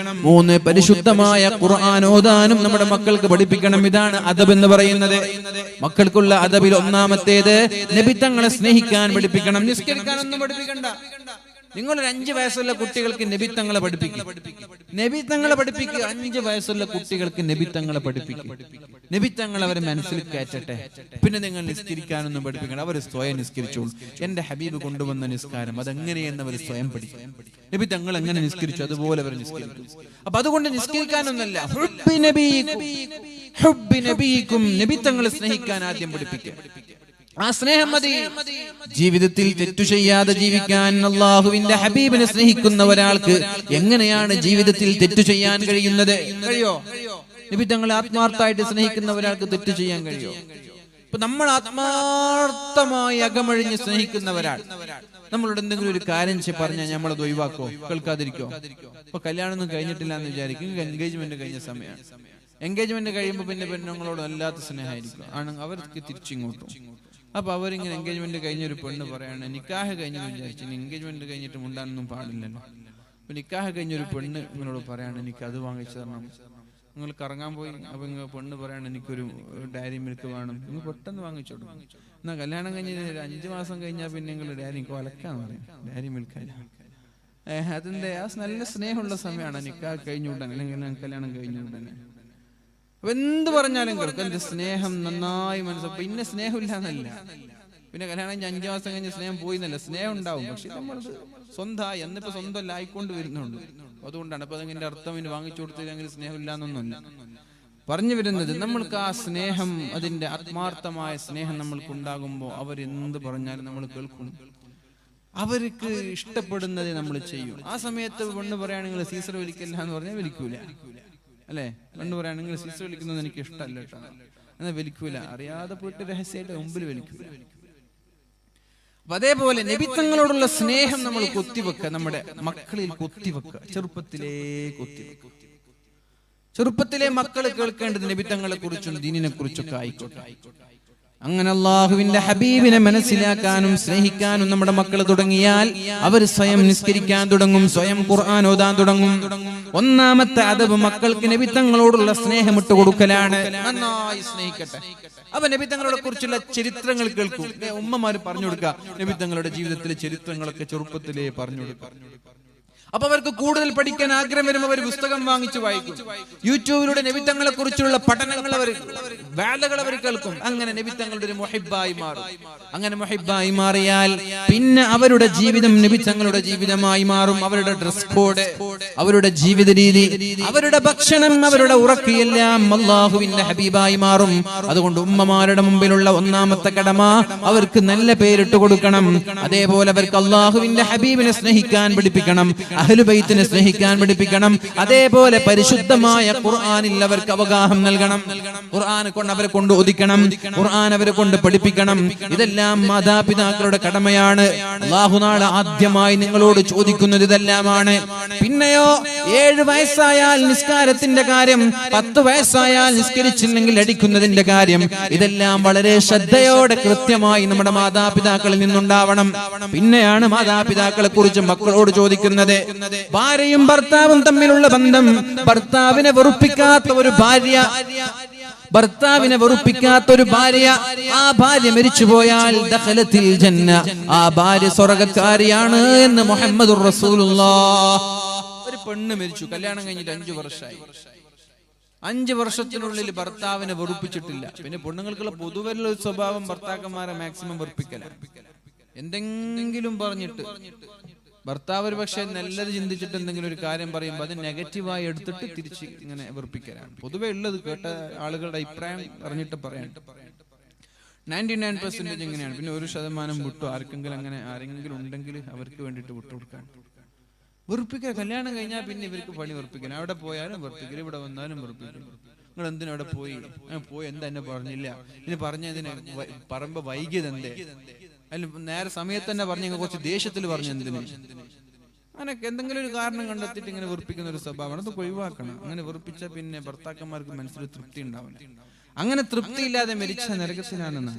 3, പരിശുദ്ധമായ ഖുർആൻ ഓതാനും നമ്മുടെ മക്കൾക്ക് പഠിപ്പിക്കണം. ഇതാണ് അദബ് എന്ന് പറയുന്നത്. മക്കൾക്കുള്ള അദബിൽ ഒന്നാമത്തേത് നബി തങ്ങളെ സ്നേഹിക്കാൻ പഠിപ്പിക്കണം. നിസ്കരിക്കാനൊന്നും പഠിപ്പിക്കണ്ട. നിങ്ങളൊരു 5 വയസ്സുള്ള കുട്ടികൾക്ക് നബി തങ്ങളെ പഠിപ്പിക്കുക. നബി തങ്ങളെ പഠിപ്പിക്കുക. 5 വയസ്സുള്ള കുട്ടികൾക്ക് നബി തങ്ങളെ പഠിപ്പിക്കുക. നബി തങ്ങൾ അവരെ മനസ്സിൽ കയറ്റട്ടെ. പിന്നെ നിങ്ങൾ നിസ്കരിക്കാനൊന്നും പഠിപ്പിക്കണം. അവർ സ്വയം നിസ്കരിച്ചോളൂ. എന്റെ ഹബീബ് കൊണ്ടുവന്ന നിസ്കാരം അതെങ്ങനെയെന്ന് അവർ സ്വയം പഠിക്കും. നബി തങ്ങൾ എങ്ങനെ നിസ്കരിച്ചു അതുപോലെ അവർ നിസ്കരിക്കും. അപ്പൊ അതുകൊണ്ട് നിസ്കരിക്കാനൊന്നല്ല, ഹുബ്ബി നബിയിക്കും, നബി തങ്ങളെ സ്നേഹിക്കാൻ ആദ്യം പഠിപ്പിക്കുക. ആ സ്നേഹം മതി. ജീവിതത്തിൽ തെറ്റു ചെയ്യാതെ ജീവിക്കാൻ അല്ലാഹുവിന്റെ ഹബീബിനെ സ്നേഹിക്കുന്ന ഒരാൾക്ക് എങ്ങനെയാണ് ജീവിതത്തിൽ തെറ്റു ചെയ്യാൻ കഴിയുന്നത്? കഴിയോ? നബി തങ്ങളെ ആത്മാർത്ഥമായിട്ട് സ്നേഹിക്കുന്ന ഒരാൾക്ക് തെറ്റു ചെയ്യാൻ കഴിയോ? ഇപ്പൊ നമ്മൾ ആത്മാർത്ഥമായി അകമഴിഞ്ഞ് സ്നേഹിക്കുന്ന ഒരാൾ നമ്മളോട് എന്തെങ്കിലും ഒരു കാര്യം പറഞ്ഞാൽ നമ്മളത് ഒഴിവാക്കോ, കേൾക്കാതിരിക്കോ? ഇപ്പൊ കല്യാണം കഴിഞ്ഞിട്ടില്ല എന്ന് വിചാരിക്കും. എൻഗേജ്മെന്റ് കഴിഞ്ഞ സമയമാണ്. എൻഗേജ്മെന്റ് കഴിയുമ്പോൾ പിന്നെ പെണ്ണുങ്ങളോട് അല്ലാത്ത സ്നേഹമായിരിക്കും. ആണ് അവർക്ക് തിരിച്ചിങ്ങോട്ടും. അപ്പൊ അവരിങ്ങനെ എൻഗേജ്മെന്റ് കഴിഞ്ഞൊരു പെണ്ണ് പറയാണ്, നിക്കാഹ് കഴിഞ്ഞെന്ന് വിചാരിച്ചു, എൻഗേജ്മെന്റ് കഴിഞ്ഞിട്ട് മുണ്ടാനൊന്നും പാടില്ലല്ലോ. അപ്പൊ നിക്കാഹ് കഴിഞ്ഞൊരു പെണ്ണ് നിങ്ങളോട് പറയാണ്, എനിക്ക് അത് വാങ്ങിച്ചു തരണം, നിങ്ങൾ കറങ്ങാൻ പോയി, അപ്പൊ നിങ്ങൾ പെണ്ണ് പറയാണ് എനിക്കൊരു ഡയറി മിൽക്ക് വേണം, നിങ്ങൾ പെട്ടെന്ന് വാങ്ങിച്ചോടും. എന്നാ കല്യാണം കഴിഞ്ഞ് 5 മാസം കഴിഞ്ഞാൽ പിന്നെ നിങ്ങൾ ഡയറി കൊലക്കാന്ന് പറയും, ഡയറി മിൽക്ക്. അതിന്റെ ആ നല്ല സ്നേഹമുള്ള സമയമാണ് നിക്കാഹ് കഴിഞ്ഞ ഉടനെ അല്ലെങ്കിൽ കല്യാണം കഴിഞ്ഞ ഉടനെ. അപ്പൊ എന്ത് പറഞ്ഞാലും കേൾക്കും, എന്റെ സ്നേഹം നന്നായി മനസ്സിലാക്കും. പിന്നെ സ്നേഹമില്ല എന്നല്ല, പിന്നെ കല്യാണം കഴിഞ്ഞ് 5 മാസം കഴിഞ്ഞ് സ്നേഹം പോയി എന്നല്ല, സ്നേഹം ഉണ്ടാവും. പക്ഷെ നമ്മൾ സ്വന്തമായി എന്നിപ്പോ സ്വന്തമല്ല ആയിക്കൊണ്ട് വരുന്നുണ്ട്. അതുകൊണ്ടാണ് അപ്പൊ അതിന്റെ അർത്ഥം ഇനി വാങ്ങിച്ചു കൊടുത്തില്ലെങ്കിൽ സ്നേഹമില്ല എന്നൊന്നുമില്ല. പറഞ്ഞു വരുന്നത് നമ്മൾക്ക് ആ സ്നേഹം, അതിന്റെ ആത്മാർത്ഥമായ സ്നേഹം നമ്മൾക്ക് ഉണ്ടാകുമ്പോൾ അവരെന്ത് പറഞ്ഞാലും നമ്മൾ കേൾക്കും. അവർക്ക് ഇഷ്ടപ്പെടുന്നത് നമ്മൾ ചെയ്യും. ആ സമയത്ത് പെണ്ണ് പറയുകയാണെങ്കിൽ സീസർ വലിക്കില്ല എന്ന് പറഞ്ഞാൽ വലിക്കൂല, അല്ലെ? പെണ്ണ് പറയുകയാണെങ്കിൽ സീസർ വലിക്കുന്നത് എനിക്ക് ഇഷ്ടമല്ല കേട്ടോ എന്നാൽ വലിക്കൂല, അറിയാതെ പോയിട്ട് രഹസ്യമായിട്ട് മുമ്പിൽ വലിക്കൂല. അപ്പൊ അതേപോലെ നബിത്തങ്ങളോടുള്ള സ്നേഹം നമ്മൾ കൊത്തിവെക്കുക, നമ്മുടെ മക്കളിൽ കൊത്തിവെക്കുക, ചെറുപ്പത്തിലേ കൊത്തിവെക്കുക. ചെറുപ്പത്തിലെ മക്കൾ കേൾക്കേണ്ടത് നബിത്തങ്ങളെ കുറിച്ചും ദീനിനെ കുറിച്ചൊക്കെ ആയിക്കോട്ടെ. അങ്ങനെ അള്ളാഹുവിന്റെ ഹബീബിനെ മനസ്സിലാക്കാനും സ്നേഹിക്കാനും നമ്മുടെ മക്കൾ തുടങ്ങിയാൽ അവർ സ്വയം നിസ്കരിക്കാൻ തുടങ്ങും, സ്വയം ഖുർആൻ ഓതാൻ തുടങ്ങും. ഒന്നാമത്തെ അദബ് മക്കൾക്ക് നബിത്തങ്ങളോടുള്ള സ്നേഹം ഇട്ട് കൊടുക്കലാണ്. നന്നായി സ്നേഹിക്കട്ടെ. അപ്പൊ നബിത്തങ്ങളെ കുറിച്ചുള്ള ചരിത്രങ്ങൾ കേൾക്കും. ഉമ്മമാര് പറഞ്ഞു കൊടുക്കുക, നബിത്തങ്ങളുടെ ജീവിതത്തിലെ ചരിത്രങ്ങളൊക്കെ ചെറുപ്പത്തിലേ പറഞ്ഞു കൊടുക്കുക. അപ്പൊ അവർക്ക് കൂടുതൽ പഠിക്കാൻ ആഗ്രഹം വരുമ്പോൾ അവർ പുസ്തകം വാങ്ങിച്ചു വായിക്കും. യൂട്യൂബിലൂടെ നബിത്തങ്ങളെ കുറിച്ചുള്ള പഠനങ്ങൾ അവർ വേളകൾ അവർ കേൾക്കും. അങ്ങനെ നബിത്തങ്ങളുടെ ഒരു മുഹിബ്ബായി മാറും. അങ്ങനെ മുഹിബ്ബായി മാറിയാൽ പിന്നെ അവരുടെ ജീവിതം നബിത്തങ്ങളുടെ ജീവിതമായി മാറും. അവരുടെ ഡ്രസ് കോഡ്, അവരുടെ ജീവിത രീതി, അവരുടെ ഭക്ഷണം, അവരുടെ ഉറക്കയെല്ലാം അല്ലാഹുവിന്റെ ഹബീബായി മാറും. അതുകൊണ്ട് ഉമ്മമാരുടെ മുമ്പിലുള്ള ഒന്നാമത്തെ കടമ അവർക്ക് നല്ല പേരിട്ട് കൊടുക്കണം. അതേപോലെ അവർക്ക് അല്ലാഹുവിന്റെ ഹബീബിനെ സ്നേഹിക്കാൻ പഠിപ്പിക്കണം, അഹ്ലു ബൈത്തിനെ സ്നേഹിക്കാൻ പഠിപ്പിക്കണം. അതേപോലെ പരിശുദ്ധമായ ഖുർആനിൽ അവർക്ക് അവഗാഹം നൽകണം. ഖുർആൻ കൊണ്ട് അവരെ കൊണ്ട് ഒതുക്കണം, ഖുർആൻ അവരെ കൊണ്ട് പഠിപ്പിക്കണം. ഇതെല്ലാം മാതാപിതാക്കളുടെ കടമയാണ്. അല്ലാഹു നാളെ ആദ്യമായി നിങ്ങളോട് ചോദിക്കുന്നത് ഇതെല്ലാമാണ്. പിന്നെയോ 7 വയസ്സായാൽ നിസ്കാരത്തിന്റെ കാര്യം, 10 വയസ്സായാൽ നിസ്കരിച്ചില്ലെങ്കിൽ അടിക്കുന്നതിന്റെ കാര്യം, ഇതെല്ലാം വളരെ ശ്രദ്ധയോടെ കൃത്യമായി നമ്മുടെ മാതാപിതാക്കളിൽ നിന്നുണ്ടാവണം. പിന്നെയാണ് മാതാപിതാക്കളെ കുറിച്ച് മക്കളോട് ചോദിക്കുന്നത്. ഭാര്യയും ഭർത്താവും തമ്മിലുള്ള ബന്ധം, ഭർത്താവിനെ വെറുപ്പിക്കാത്ത ഒരു ഭാര്യ, ഭർത്താവിനെ വെറുപ്പിക്കാത്ത ഒരു ഭാര്യ, ആ ഭാര്യ മരിച്ചുപോയാൽ ദഖലത്തിൽ ജന്ന, ആ ഭാര്യ സ്വർഗ്ഗക്കാരിയാണ് എന്ന് മുഹമ്മദുർ റസൂലുള്ളാഹ്. ഒരു പെണ്ണ് മരിച്ചു, കല്യാണം കഴിഞ്ഞിട്ട് 5 വർഷമായി. 5 വർഷത്തിനുള്ളിൽ ഭർത്താവിനെ വെറുപ്പിച്ചിട്ടില്ല. പിന്നെ പെണ്ണുങ്ങൾക്കുള്ള പൊതുവെയുള്ള ഒരു സ്വഭാവം ഭർത്താക്കന്മാരെ മാക്സിമം വെറുപ്പിക്കലാണ്. എന്തെങ്കിലും പറഞ്ഞിട്ട് ഭർത്താവ് ഒരു പക്ഷെ നല്ലത് ചിന്തിച്ചിട്ട് എന്തെങ്കിലും ഒരു കാര്യം പറയുമ്പോൾ അത് നെഗറ്റീവായി എടുത്തിട്ട് തിരിച്ച് ഇങ്ങനെ വെറുപ്പിക്കലാണ് പൊതുവെ ഉള്ളത്. കേട്ട ആളുകളുടെ അഭിപ്രായം അറിഞ്ഞിട്ട് പറയാൻ 99% ഇങ്ങനെയാണ്. പിന്നെ 1% വിട്ടു, ആർക്കെങ്കിലും അങ്ങനെ ആരെങ്കിലും ഉണ്ടെങ്കിൽ അവർക്ക് വേണ്ടിയിട്ട് വിട്ടുകൊടുക്കാൻ. വെറുപ്പിക്കുക, കല്യാണം കഴിഞ്ഞാൽ പിന്നെ ഇവർക്ക് പണി വെറുപ്പിക്കാൻ. അവിടെ പോയാലും വെറുപ്പിക്കൽ, ഇവിടെ വന്നാലും വെറുപ്പിക്കൽ. നിങ്ങൾ എന്തിനും അവിടെ പോയി എന്താ എന്നെ പറഞ്ഞില്ല, ഇനി പറഞ്ഞതിന് പറയുമ്പോ വൈകിയത് എന്തേ, അതിൽ നേരെ സമയത്ത് തന്നെ പറഞ്ഞ കുറച്ച് ദേഷ്യത്തിൽ പറഞ്ഞു എന്തിനു, അങ്ങനെ എന്തെങ്കിലും ഒരു കാരണം കണ്ടെത്തിയിട്ട് ഇങ്ങനെ വെറുപ്പിക്കുന്ന ഒരു സ്വഭാവമാണ്. അത് ഒഴിവാക്കണം. അങ്ങനെ വെറുപ്പിച്ച പിന്നെ ഭർത്താക്കന്മാർക്ക് മനസ്സിൽ തൃപ്തി ഉണ്ടാവില്ല. അങ്ങനെ തൃപ്തിയില്ലാതെ മരിച്ച നരകത്തിനാണെന്ന്.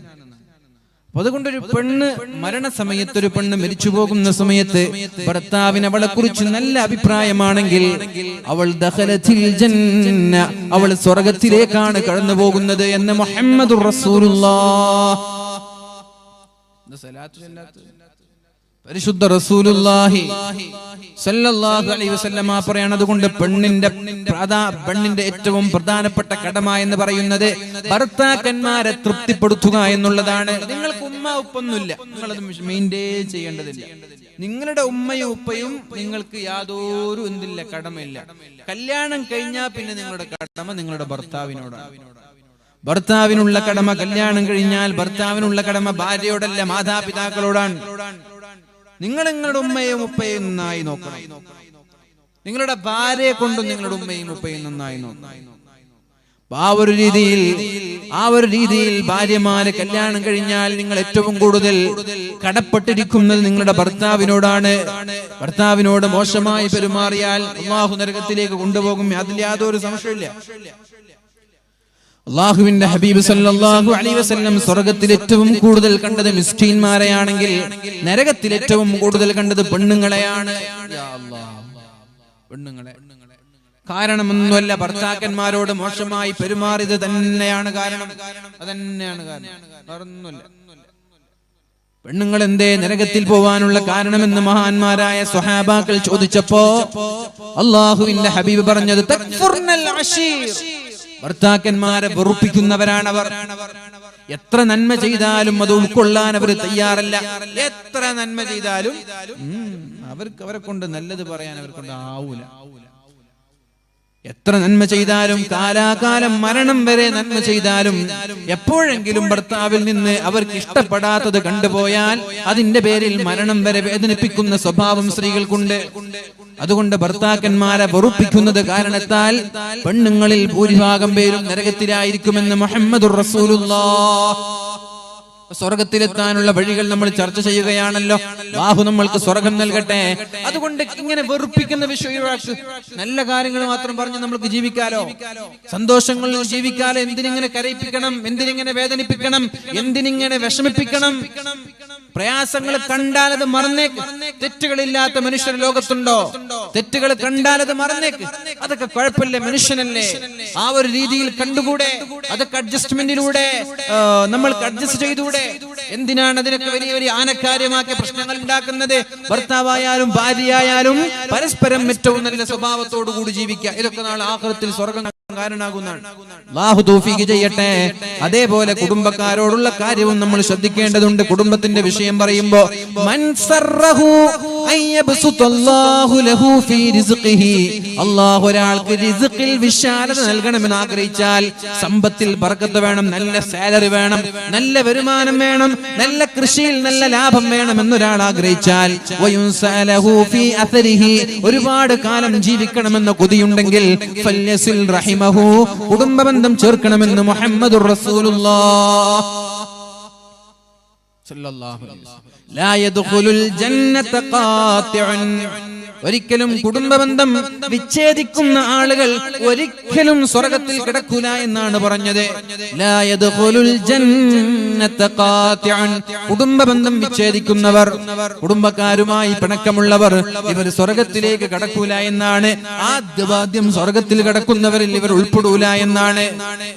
അതുകൊണ്ടൊരു പെണ്ണ് മരണസമയത്ത്, ഒരു പെണ്ണ് മരിച്ചു പോകുന്ന സമയത്ത് ഭർത്താവിന് അവളെ കുറിച്ച് നല്ല അഭിപ്രായമാണെങ്കിൽ അവൾ ദഖലത്തിൽ ജന്ന, അവൾ സ്വർഗ്ഗത്തിലേക്കാണ് കടന്നു പോകുന്നത് എന്ന് മുഹമ്മദുർ റസൂലുള്ളാഹ്. പരിശുദ്ധ റസൂലുള്ളാഹി സ്വല്ലല്ലാഹു അലൈഹി വസല്ലമ പറയാണ്, അതുകൊണ്ട് പെണ്ണിന്റെ ഏറ്റവും പ്രധാനപ്പെട്ട കടമ എന്ന് പറയുന്നത് ഭർത്താക്കന്മാരെ തൃപ്തിപ്പെടുത്തുക എന്നുള്ളതാണ്. നിങ്ങൾക്ക് ഉമ്മ ഉപ്പൊന്നുമില്ല, നിങ്ങളത് മെയിൻറ്റെയിൻ ചെയ്യേണ്ടതില്ല. നിങ്ങളുടെ ഉമ്മയും ഉപ്പയും നിങ്ങൾക്ക് യാതൊരു എന്തില്ല, കടമയില്ല. കല്യാണം കഴിഞ്ഞാൽ പിന്നെ നിങ്ങളുടെ കടമ നിങ്ങളുടെ ഭർത്താവിനോടാണ്. ഭർത്താവിനുള്ള കടമ കല്യാണം കഴിഞ്ഞാൽ ഭർത്താവിനുള്ള കടമ ഭാര്യയോടല്ല, മാതാപിതാക്കളോടാണ്. നിങ്ങൾ നിങ്ങളുടെ ഉമ്മയും ഉപ്പയും നന്നായി നോക്കണം. നിങ്ങളുടെ ഭാര്യയെ കൊണ്ടും നിങ്ങളുടെ ഉമ്മയും ഉപ്പയും നന്നായി നോക്കണം. ആ ഒരു രീതിയിൽ ഭാര്യമാരെ കല്യാണം കഴിഞ്ഞാൽ നിങ്ങൾ ഏറ്റവും കൂടുതൽ കടപ്പെട്ടിരിക്കുന്നത് നിങ്ങളുടെ ഭർത്താവിനോടാണ്. ഭർത്താവിനോട് മോശമായി പെരുമാറിയാൽ അല്ലാഹു നരകത്തിലേക്ക് കൊണ്ടുപോകും, അതിൽ യാതൊരു സംശയമില്ല. അല്ലാഹുവിന്റെ ഹബീബ് സല്ലല്ലാഹു അലൈഹി വസല്ലം സ്വർഗ്ഗത്തിൽ ഏറ്റവും കൂടുതൽ കണ്ടത് മിസ്കീന്മാരെയാണെങ്കിൽ നരകത്തിൽ ഏറ്റവും കൂടുതൽ കണ്ടത് പെണ്ണുങ്ങളെയാണ്. യാ അല്ലാഹ്, പെണ്ണുങ്ങളെ. കാരണമൊന്നുമല്ല. ഭർത്താക്കന്മാരോട് മോശമായി പെരുമാറിയത് തന്നെയാണ് കാരണം. അതന്നെയാണ് കാരണം, വേറൊന്നുമില്ല. പെണ്ണുങ്ങൾ എന്തേ നരകത്തിൽ പോവാനുള്ള കാരണമെന്ന് മഹാന്മാരായ സ്വഹാബാക്കൾ ചോദിച്ചപ്പോ അള്ളാഹുവിന്റെ ഹബീബ് പറഞ്ഞത് തക്ഫുർനൽ അശീർ, ഭർത്താക്കന്മാരെ വെറുപ്പിക്കുന്നവരാണവർ. എത്ര നന്മ ചെയ്താലും അത് ഉൾക്കൊള്ളാൻ അവർ തയ്യാറല്ല. എത്ര നന്മ ചെയ്താലും അവരെ കൊണ്ട് നല്ലത് പറയാൻ അവർ കൊണ്ട് ആവൂല. എത്ര നന്മ ചെയ്താലും, കാലാകാലം മരണം വരെ നന്മ ചെയ്താലും, എപ്പോഴെങ്കിലും ഭർത്താവിൽ നിന്ന് അവർക്ക് ഇഷ്ടപ്പെടാത്തത് കണ്ടുപോയാൽ അതിന്റെ പേരിൽ മരണം വരെ വേദനിപ്പിക്കുന്ന സ്വഭാവം സ്ത്രീകൾക്കുണ്ട്. അതുകൊണ്ട് ഭർത്താക്കന്മാരെ വെറുപ്പിക്കുന്നത് കാരണത്താൽ പെണ്ണുങ്ങളിൽ ഭൂരിഭാഗം പേരും നരകത്തിലായിരിക്കുമെന്ന് മുഹമ്മദുർ റസൂലുള്ളാഹ്. സ്വർഗത്തിലെത്താനുള്ള വഴികൾ നമ്മൾ ചർച്ച ചെയ്യുകയാണല്ലോ. അല്ലാഹു നമ്മൾക്ക് സ്വർഗം നൽകട്ടെ. അതുകൊണ്ട് ഇങ്ങനെ വെറുപ്പിക്കുന്ന വിഷയം ഒഴിവാക്ക്. നല്ല കാര്യങ്ങൾ മാത്രം പറഞ്ഞ് നമ്മൾക്ക് ജീവിക്കാലോ, സന്തോഷങ്ങളിൽ ജീവിക്കാലോ. എന്തിനിങ്ങനെ കരയിപ്പിക്കണം, എന്തിനിങ്ങനെ വേദനിപ്പിക്കണം, എന്തിനിങ്ങനെ വിഷമിപ്പിക്കണം? പ്രയാസങ്ങൾ കണ്ടാൽ അത് മറന്നേക്ക്. തെറ്റുകളില്ലാത്ത മനുഷ്യർ ലോകത്തുണ്ടോ? തെറ്റുകൾ കണ്ടാൽ അത് മറന്നേക്ക്. അതൊക്കെ കുഴപ്പമില്ല, മനുഷ്യനല്ലേ. ആ ഒരു രീതിയിൽ കണ്ടുകൂടെ? അതൊക്കെ അഡ്ജസ്റ്റ്മെന്റിലൂടെ നമ്മൾക്ക് അഡ്ജസ്റ്റ് ചെയ്തുകൂടെ? എന്തിനാണ് അതിനൊക്കെ വലിയ വലിയ ആനക്കാര്യമാക്കിയ പ്രശ്നങ്ങൾ ഉണ്ടാക്കുന്നത്? ഭർത്താവായാലും ഭാര്യയായാലും പരസ്പരം ഏറ്റവും നല്ല സ്വഭാവത്തോടു കൂടി ജീവിക്കുക. ഇതൊക്കെ നാളെ ആഖിറത്തിൽ സ്വർഗ്ഗം കാരണമാകുന്നതാണ്. അല്ലാഹു തൗഫീഖ് ചെയ്യട്ടെ. അതേപോലെ കുടുംബക്കാരോടുള്ള കാര്യവും നമ്മൾ ശ്രദ്ധിക്കേണ്ടതുണ്ട്. കുടുംബത്തിന്റെ വിഷയം പറയുമ്പോ മൻ സറഹു അയ്യബ്സുതല്ലാഹു ലഹു ഫീ റിസ്ഖിഹി, അല്ലാഹു ഒരാൾക്ക് റിസ്ഖിൽ വിശാലത നൽകണമെന്ന് ആഗ്രഹിച്ചാൽ, സമ്പത്തിൽ ബർക്കത്ത് വേണം, നല്ല സാലറി വേണം, നല്ല വരുമാനം വേണം, നല്ല കൃഷിയിൽ നല്ല ലാഭം വേണം എന്നൊരാൾ ആഗ്രഹിച്ചാൽ, വയുൻസലഹു ഫീ അഥരിഹി, ഒരുപാട് കാലം ജീവിക്കണമെന്ന കൊതിയുണ്ടെങ്കിൽ, ഫല്യസിൽ റഹിമഹു, കുടുംബബന്ധം ചേർക്കണമെന്ന് മുഹമ്മദുർ റസൂലുള്ളാഹ് സല്ലല്ലാഹു അലൈഹി വസല്ലം. ലാ യദ്ഖുലുൽ ജന്നത ഖാതിഉൻ, ഒരിക്കലും കുടുംബബന്ധം വിച്ഛേദിക്കുന്ന ആളുകൾ ഒരിക്കലും സ്വർഗ്ഗത്തിൽ കിടക്കൂല എന്നാണ് പറഞ്ഞത്. ലാ യദ്ഖുലുൽ ജന്നത ഖാതിഉൻ, കുടുംബബന്ധം വിച്ഛേദിക്കുന്നവർ, കുടുംബക്കാരുമായി പിണക്കമുള്ളവർ, ഇവർ സ്വർഗ്ഗത്തിലേക്ക് കടക്കൂല എന്നാണ്. ആദ്യം സ്വർഗ്ഗത്തിൽ കടക്കുന്നവരിൽ ഇവർ ഉൾപ്പെടൂല എന്നാണ്.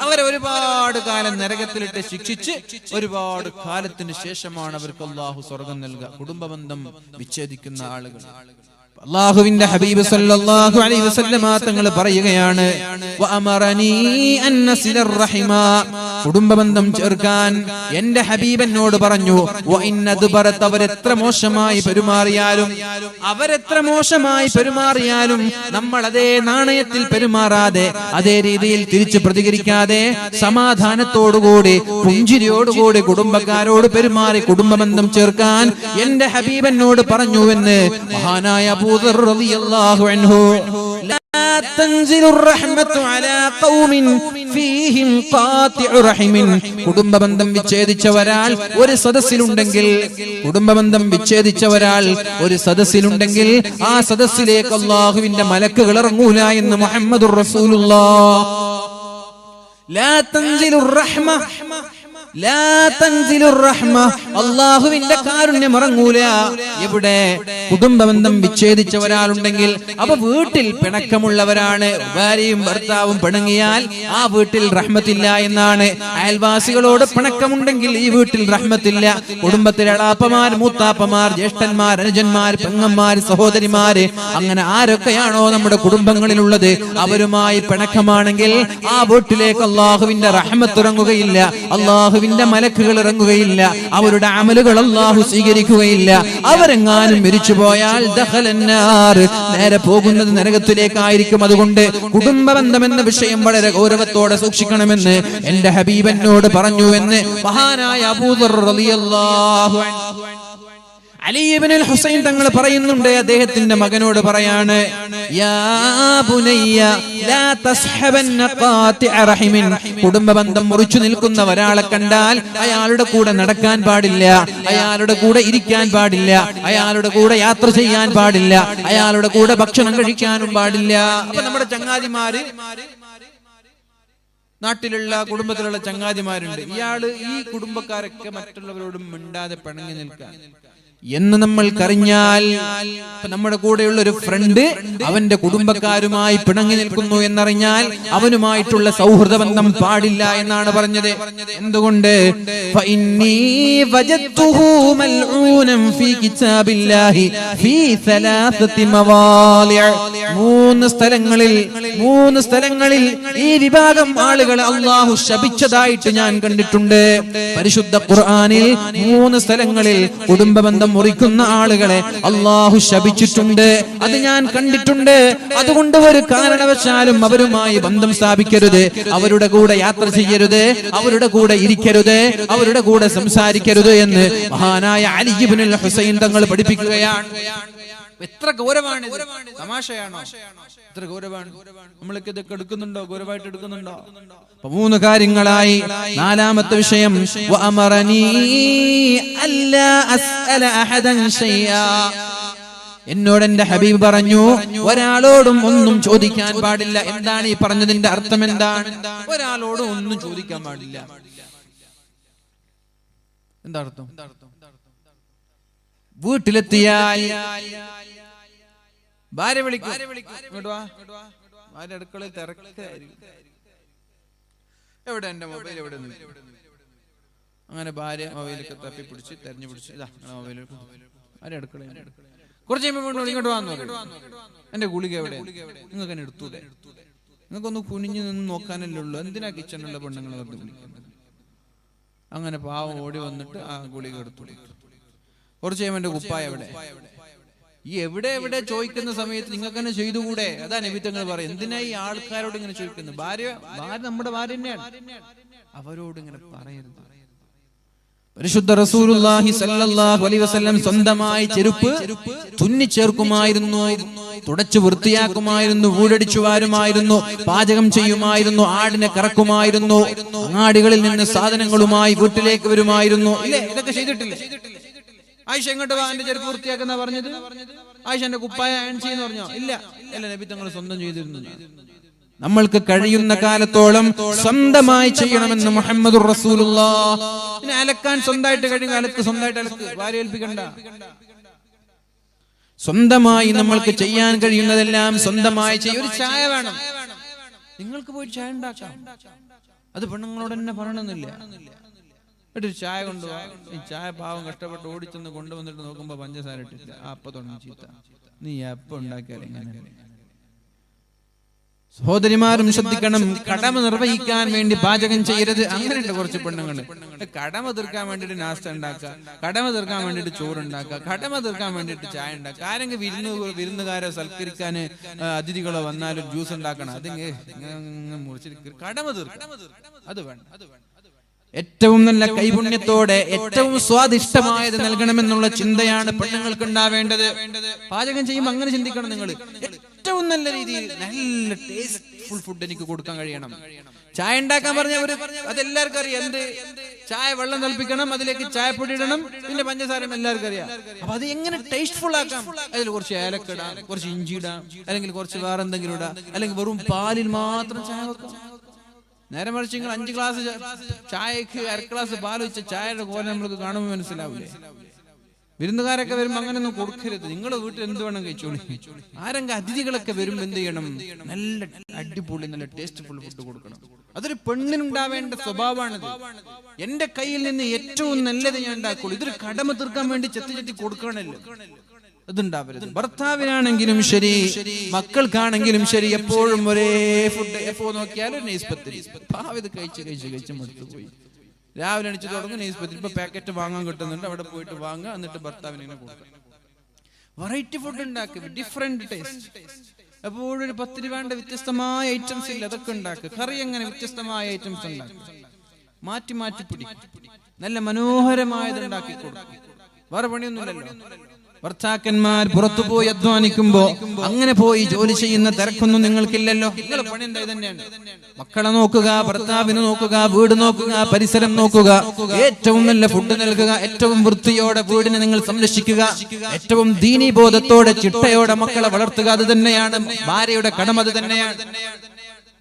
അവരെ ഒരുപാട് കാലം നരകത്തിലിട്ട് ശിക്ഷിച്ച് ഒരുപാട് കാലത്തിന് ശേഷമാണ് അവർക്ക് അല്ലാഹു സ്വർഗ്ഗം നൽകുക. കുടുംബബന്ധം വിച്ഛേദിക്കുന്ന ആളുകൾ. അല്ലാഹുവിന്റെ ഹബീബ് സല്ലല്ലാഹു അലൈഹി വസല്ലമ തങ്ങൾ പറയുകയാണ്, വഅമറനി അൻ നസിലർ റഹിമ, കുടുംബബന്ധം ചേർക്കാൻ എന്റെ ഹബീബ് എന്നോട് പറഞ്ഞു. വഇന്നദ്ബറത, അവരെത്ര മോശമായി പെരുമാറിയാലും നമ്മൾ അതേ നാണയത്തിൽ പെരുമാറാതെ, അതേ രീതിയിൽ തിരിച്ചു പ്രതികരിക്കാതെ, സമാധാനത്തോടുകൂടി പുഞ്ചിരിയോടുകൂടി കുടുംബക്കാരോട് പെരുമാറി കുടുംബബന്ധം ചേർക്കാൻ എന്റെ ഹബീബ് എന്നോട് പറഞ്ഞു എന്ന് മഹാനായ അബൂ ദർ റളിയല്ലാഹു അൻഹു. ലാ തൻസിലുർ റഹ്മത്തു അലാ ഖൗമിൻ ഫീഹിം ഖാതിഉ റഹിമിൻ, കുടുംബബന്ധം വിച്ഛേദിച്ച ഒരാൾ ഒരു സദസ്സിലുണ്ടെങ്കിൽ, കുടുംബബന്ധം വിച്ഛേദിച്ച ഒരാൾ ഒരു സദസ്സിലുണ്ടെങ്കിൽ ആ സദസ്സിലേക്ക് അല്ലാഹുവിന്റെ മലക്കുകൾ ഇറങ്ങൂല എന്ന് മുഹമ്മദുർ റസൂലുള്ളാഹ്. ലാ തൻസിലുർ റഹ്മ, ലാ തൻസിലുർ റഹ്മ, അല്ലാഹുവിന്റെ കാരുണ്യം ഇറങ്ങൂല. ഇവിടെ കുടുംബബന്ധം വിച്ഛേദിച്ച ഒരാളുണ്ടെങ്കിൽ, അപ്പൊ വീട്ടിൽ പിണക്കമുള്ളവരാണ്, ഭാര്യയും ഭർത്താവും പിണങ്ങിയാൽ ആ വീട്ടിൽ റഹ്മത്തില്ല എന്നാണ്. അയൽവാസികളോട് പിണക്കമുണ്ടെങ്കിൽ ഈ വീട്ടിൽ റഹ്മത്തില്ല. കുടുംബത്തിലെ അളാപ്പമാർ, മൂത്താപ്പമാർ, ജ്യേഷ്ഠന്മാർ, അനുജന്മാർ, പെങ്ങന്മാർ, സഹോദരിമാര്, അങ്ങനെ ആരൊക്കെയാണോ നമ്മുടെ കുടുംബങ്ങളിലുള്ളത്, അവരുമായി പിണക്കമാണെങ്കിൽ ആ വീട്ടിലേക്ക് അല്ലാഹുവിന്റെ റഹ്മത്ത് ഇറങ്ങുകയില്ല, അല്ലാഹുവിന്റെ മലക്കുകൾ ഇറങ്ങുകയില്ല, അവരുടെ അമലുകൾ അല്ലാഹു സ്വീകരിക്കുകയില്ല. അവരെങ്ങാനും മരിച്ചു പോയാൽ ദഖലന്നാർ, നേരെ പോകുന്നത് നരകത്തിലേക്കായിരിക്കും. അതുകൊണ്ട് കുടുംബബന്ധം എന്ന വിഷയം വളരെ ഗൗരവത്തോടെ സൂക്ഷിക്കണമെന്ന് എന്റെ ഹബീബ് എന്നോട് പറഞ്ഞു എന്ന് മഹാനായ അബൂ ദർ റളിയല്ലാഹു അൻഹു. അലി ഇബ്നുൽ ഹുസൈൻ തങ്ങൾ പറയുന്നുണ്ട്, അദ്ദേഹത്തിന്റെ മകനോട് പറയാണ്, യാ ബുനയ്യ ലാ തസ്ഹബന്ന ഖാതിഅ റഹിമിൻ, കുടുംബബന്ധം മുറിച്ചു നിൽക്കുന്ന ഒരാളെ കണ്ടാൽ അയാളുടെ കൂടെ നടക്കാൻ പാടില്ല, അയാളുടെ കൂടെ ഇരിക്കാൻ പാടില്ല, അയാളുടെ കൂടെ യാത്ര ചെയ്യാൻ പാടില്ല, അയാളുടെ കൂടെ ഭക്ഷണം കഴിക്കാനും പാടില്ല. അപ്പൊ നമ്മുടെ ചങ്ങാതിമാര്, നാട്ടിലുള്ള കുടുംബത്തിലുള്ള ചങ്ങാതിമാരുണ്ട്, ഈ കുടുംബക്കാരൊക്കെ മറ്റുള്ളവരോടും മിണ്ടാതെ പിണങ്ങി നിൽക്കാൻ, എന്ന് നമ്മൾക്കറിഞ്ഞാൽ, നമ്മുടെ കൂടെയുള്ള ഒരു ഫ്രണ്ട് അവന്റെ കുടുംബക്കാരുമായി പിണങ്ങി നിൽക്കുന്നു എന്നറിഞ്ഞാൽ അവനുമായിട്ടുള്ള സൗഹൃദ ബന്ധം പാടില്ല എന്നാണ് പറഞ്ഞത്. എന്തുകൊണ്ട്? ഫഇന്നീ വജദ്തുഹു മൽഊനൻ ഫീ കിതാബില്ലാഹി ഫീ സലാസതി മവാളിഅ. മൂന്ന് സ്ഥലങ്ങളിൽ ഈ വിഭാഗം ആളുകളെ അല്ലാഹു ശപിച്ചതായിട്ട് ഞാൻ കണ്ടിട്ടുണ്ട്. പരിശുദ്ധ ഖുർആനിൽ 3 സ്ഥലങ്ങളിൽ കുടുംബ ബന്ധം മുറിക്കുന്ന ആളുകളെ അല്ലാഹു ശപിച്ചിട്ടുണ്ട്. അത് ഞാൻ കണ്ടിട്ടുണ്ട്. അതുകൊണ്ട് ഒരു കാരണവശാലും അവരുമായി ബന്ധം സ്ഥാപിക്കരുത്, അവരുടെ കൂടെ യാത്ര ചെയ്യരുത്, അവരുടെ കൂടെ ഇരിക്കരുത്, അവരുടെ കൂടെ സംസാരിക്കരുത് എന്ന് മഹാനായ അലി ഇബ്നുൽ ഹുസൈൻ തങ്ങൾ പഠിപ്പിക്കുകയാണ്. എത്ര ഗൗരവമാണ്! തമാശയാണോ? എത്ര ഗൗരവമാണ്! നമ്മളൊക്കെ ഇതൊക്കെ എടുക്കുന്നുണ്ടോ? ഗൗരവമായിട്ട് എടുക്കുന്നുണ്ടോ? 3 കാര്യങ്ങളായി. 4ാമത്തെ വിഷയം, വഅമറനീ അല്ലാ അസ്അല അഹദൻ ശൈആ. എന്നോട് എന്റെ ഹബീബ് പറഞ്ഞു, ഒരാളോടും ഒന്നും ചോദിക്കാൻ പാടില്ല. എന്താണ് ഈ പറഞ്ഞതിന്റെ അർത്ഥം? എന്താണ്? ഒരാളോടും ഒന്നും ചോദിക്കാൻ പാടില്ല. എന്താ അർത്ഥം? വീട്ടിലെത്തിയാൽ ഭാര്യ വിളിക്കും, ഇങ്ങോട്ട് വാ. ഭാര്യ അടുക്കളയിൽ തിരക്കായിരിക്കും. എവിടെ എന്റെ മൊബൈൽ? എവിടെ? അങ്ങനെ ഭാര്യ മൊബൈലൊക്കെ തപ്പി പിടിച്ച് തെരഞ്ഞു പിടിച്ച് ഇതാ മൊബൈൽ. ഭാര്യ അടുക്കളയിൽ. കുറച്ച് കഴിയുമ്പോൾ ഇങ്ങോട്ട് വാന്ന് പറയും, എന്റെ ഗുളിക എവിടെ? നിങ്ങൾക്ക് എന്നെ എടുത്തൂടെ? നിങ്ങൾക്കൊന്ന് കുനിഞ്ഞു നിന്ന് നോക്കാനല്ലേ ഉള്ളൂ. എന്തിനാ കിച്ചണിലുള്ള പെണ്ണുങ്ങൾ വെറുതെ വിളിക്കുന്നത്? അങ്ങനെ പാവം ഓടി വന്നിട്ട് ആ ഗുളിക എടുത്തു. കുറച്ച് കഴിയുമ്പോൾ എന്റെ കുപ്പായ എവിടെ? ഈ എവിടെ ചോദിക്കുന്ന സമയത്ത് നിങ്ങൾക്ക് തന്നെ ചെയ്തുകൂടെ? അതാ നബി തങ്ങൾ പറയും, എന്തിനാ ഈ ആൾക്കാരോട് ഇങ്ങനെ ചോദിക്കുന്നത്? ഭാര്യ നമ്മുടെ ഭാര്യ തന്നെയാണ്, അവരോട് ഇങ്ങനെ പറയരുത്. പരിശുദ്ധ റസൂലുള്ളാഹി സ്വല്ലല്ലാഹു അലൈഹി വസല്ലം സ്വന്തമായി ചെരുപ്പ് തുന്നിച്ചേർക്കുമായിരുന്നു, തുടച്ചു വൃത്തിയാക്കുമായിരുന്നു, വീടടിച്ചു വാരുമായിരുന്നു, പാചകം ചെയ്യുമായിരുന്നു, ആടിനെ കറക്കുമായിരുന്നു, അങ്ങാടികളിൽ നിന്ന് സാധനങ്ങളുമായി വീട്ടിലേക്ക് വരുമായിരുന്നു. ഇല്ലേ? ഇതൊക്കെ ചെയ്തിട്ടില്ലേ? ആയിഷ എങ്ങോട്ട് വാ, എന്റെ ചെരുപ്പ് വൃത്തിയാക്കുന്ന പറഞ്ഞത്? ആയിഷ എന്റെ കുപ്പായ അയൺ ചെയ്യുന്ന പറഞ്ഞോ? ഇല്ല. അല്ല, നബി തങ്ങൾ സ്വന്തം ചെയ്തിരുന്നു. നമ്മൾക്ക് കഴിയുന്ന കാലത്തോളം സ്വന്തമായി ചെയ്യണമെന്ന് മുഹമ്മദുർ റസൂലുള്ളാഹ്. പിന്നെ അലക്കാൻ സ്വന്തമായിട്ട് കഴിയും കാലത്ത് സ്വന്തമായിട്ട് അലക്ക്, ഭാര്യ ഏൽപ്പിക്കണ്ട. സ്വന്തമായി നമ്മൾക്ക് ചെയ്യാൻ കഴിയുന്നതെല്ലാം സ്വന്തമായി ചെയ്യും. ഒരു ചായ വേണം, നിങ്ങൾക്ക് പോയി ചായ ഉണ്ടാക്കാം. അത് പെണ്ണുങ്ങളോട് തന്നെ പറയണമെന്നില്ല. ഒരു ചായ കൊണ്ടുപോവാ. ഈ ചായ പാവം കഷ്ടപ്പെട്ട് ഓടിച്ചെന്ന് കൊണ്ടുവന്നിട്ട് നോക്കുമ്പോ പഞ്ചസാര ഇട്ടില്ല. അപ്പൊ തുടങ്ങി ചീത്ത, നീ എപ്പ ഉണ്ടാക്കിയാൽ എങ്ങനെ? സഹോദരിമാരും ശ്രദ്ധിക്കണം, കടമ നിർവഹിക്കാൻ വേണ്ടി പാചകം ചെയ്യരുത്. അങ്ങനെയുണ്ട് കുറച്ച് പെണ്ണുങ്ങള്, കടമ തീർക്കാൻ വേണ്ടിട്ട് നാസ്ത ഉണ്ടാക്കുക, കടമ തീർക്കാൻ വേണ്ടിട്ട് ചോറുണ്ടാക്കുക, കടമ തീർക്കാൻ വേണ്ടിട്ട് ചായ ഉണ്ടാക്കുക. ആരെങ്കിലും വിരുന്നുകാരെ സൽക്കരിക്കാന് അതിഥികളോ വന്നാലും ജ്യൂസ് ഉണ്ടാക്കണം, അത് മുറിച്ചിരിക്കുക. കടമ തീർക്കണം, അത് വേണ്ട. ഏറ്റവും നല്ല കൈപുണ്യത്തോടെ ഏറ്റവും സ്വാദിഷ്ടമായത് നൽകണമെന്നുള്ള ചിന്തയാണ് പെണ്ണുങ്ങൾക്ക് ഉണ്ടാവേണ്ടത്. പാചകം ചെയ്യുമ്പോൾ അങ്ങനെ ചിന്തിക്കണം നിങ്ങൾ. ഏറ്റവും നല്ല രീതിയിൽ നല്ല ടേസ്റ്റ്ഫുൾ ഫുഡ് എനിക്ക് കൊടുക്കാൻ കഴിയണം. ചായ ഉണ്ടാക്കാൻ പറഞ്ഞവര് അതെല്ലാവർക്കും അറിയാം. എന്ത് ചായ വെള്ളം തിളപ്പിക്കണം, അതിലേക്ക് ചായപ്പൊടി ഇടണം, പിന്നെ പഞ്ചസാര എല്ലാവർക്കും അറിയാം. അപ്പൊ അത് എങ്ങനെ ടേസ്റ്റ്ഫുൾ ആക്കാം? അതിൽ കുറച്ച് ഏലക്ക ഇടാം, കുറച്ച് ഇഞ്ചി ഇടാം, അല്ലെങ്കിൽ കുറച്ച് വേറെ എന്തെങ്കിലും ഇടാം, അല്ലെങ്കിൽ വെറും പാലിൽ മാത്രം ചായ വെക്കാം. നേരെ മറിച്ച് നിങ്ങൾ 5 ഗ്ലാസ് ചായക്ക് 1/2 ഗ്ലാസ് പാൽ വെച്ച ചായയുടെ പോലെ നമ്മൾക്ക് കാണുമ്പോൾ മനസ്സിലാവില്ലേ? വിരുന്നുകാരൊക്കെ വരുമ്പോ അങ്ങനെയൊന്നും കൊടുക്കരുത്. നിങ്ങളുടെ വീട്ടിൽ എന്ത് വേണം കഴിച്ചോളി. ആരെങ്കിലും അതിഥികളൊക്കെ വരുമ്പോ എന്ത് ചെയ്യണം? നല്ല അടിപൊളി നല്ല ടേസ്റ്റ്ഫുൾ ഫുഡ് കൊടുക്കണം. അതൊരു പെണ്ണിനുണ്ടാവേണ്ട സ്വഭാവമാണിത്. എന്റെ കയ്യിൽ നിന്ന് ഏറ്റവും നല്ലത് ഞാൻ ഉണ്ടാക്കുള്ളൂ. ഇതൊരു കടമ തീർക്കാൻ വേണ്ടി ചെത്തി കൊടുക്കണല്ലോ, അതുണ്ടാവരുത്. ഭർത്താവിനാണെങ്കിലും ശരി, മക്കൾക്കാണെങ്കിലും ശരി, എപ്പോഴും ഒരേ ഫുഡ്. എപ്പോ നോക്കിയാലും നെയ്സ്പത്തിരി. ഇത് കഴിച്ച് മടുത്തു പോയി. രാവിലെ എണിച്ച് തുടങ്ങും നെയ്സ്പത്തിരി. ഇപ്പൊ പാക്കറ്റ് വാങ്ങാൻ കിട്ടുന്നുണ്ട്, അവിടെ പോയിട്ട് വാങ്ങുക, എന്നിട്ട് ഭർത്താവിനെ കൊടുക്കുക. വെറൈറ്റി ഫുഡ് ഉണ്ടാക്കുക, ഡിഫറെന്റ് ടേസ്റ്റ്. എപ്പോഴും ഒരു 10 രൂപയുടെ വ്യത്യസ്തമായ ഐറ്റംസ് ഇല്ല, അതൊക്കെ ഉണ്ടാക്കുക. കറി എങ്ങനെ വ്യത്യസ്തമായ ഐറ്റംസ് ഉണ്ടാക്കുക, മാറ്റി മാറ്റി പിടിക്കും. നല്ല മനോഹരമായത് ഉണ്ടാക്കി കൊടുക്കും. വേറെ പണിയൊന്നുമില്ലല്ലോ. ഭർത്താക്കന്മാർ പുറത്തു പോയി അധ്വാനിക്കുമ്പോ അങ്ങനെ പോയി ജോലി ചെയ്യുന്ന തിരക്കൊന്നും നിങ്ങൾക്കില്ലല്ലോ. നിങ്ങളുടെ പണി എന്താ? തന്നെയാണ്. മക്കളെ നോക്കുക, ഭർത്താവിനെ നോക്കുക, വീട് നോക്കുക, പരിസരം നോക്കുക, ഏറ്റവും നല്ല ഫുഡ് നൽകുക, ഏറ്റവും വൃത്തിയോടെ വീടിനെ നിങ്ങൾ സംരക്ഷിക്കുക, ഏറ്റവും ദീനീബോധത്തോടെ ചിട്ടയോടെ മക്കളെ വളർത്തുക. അത് തന്നെയാണ് ഭാര്യയുടെ കടമ, അത് തന്നെയാണ്.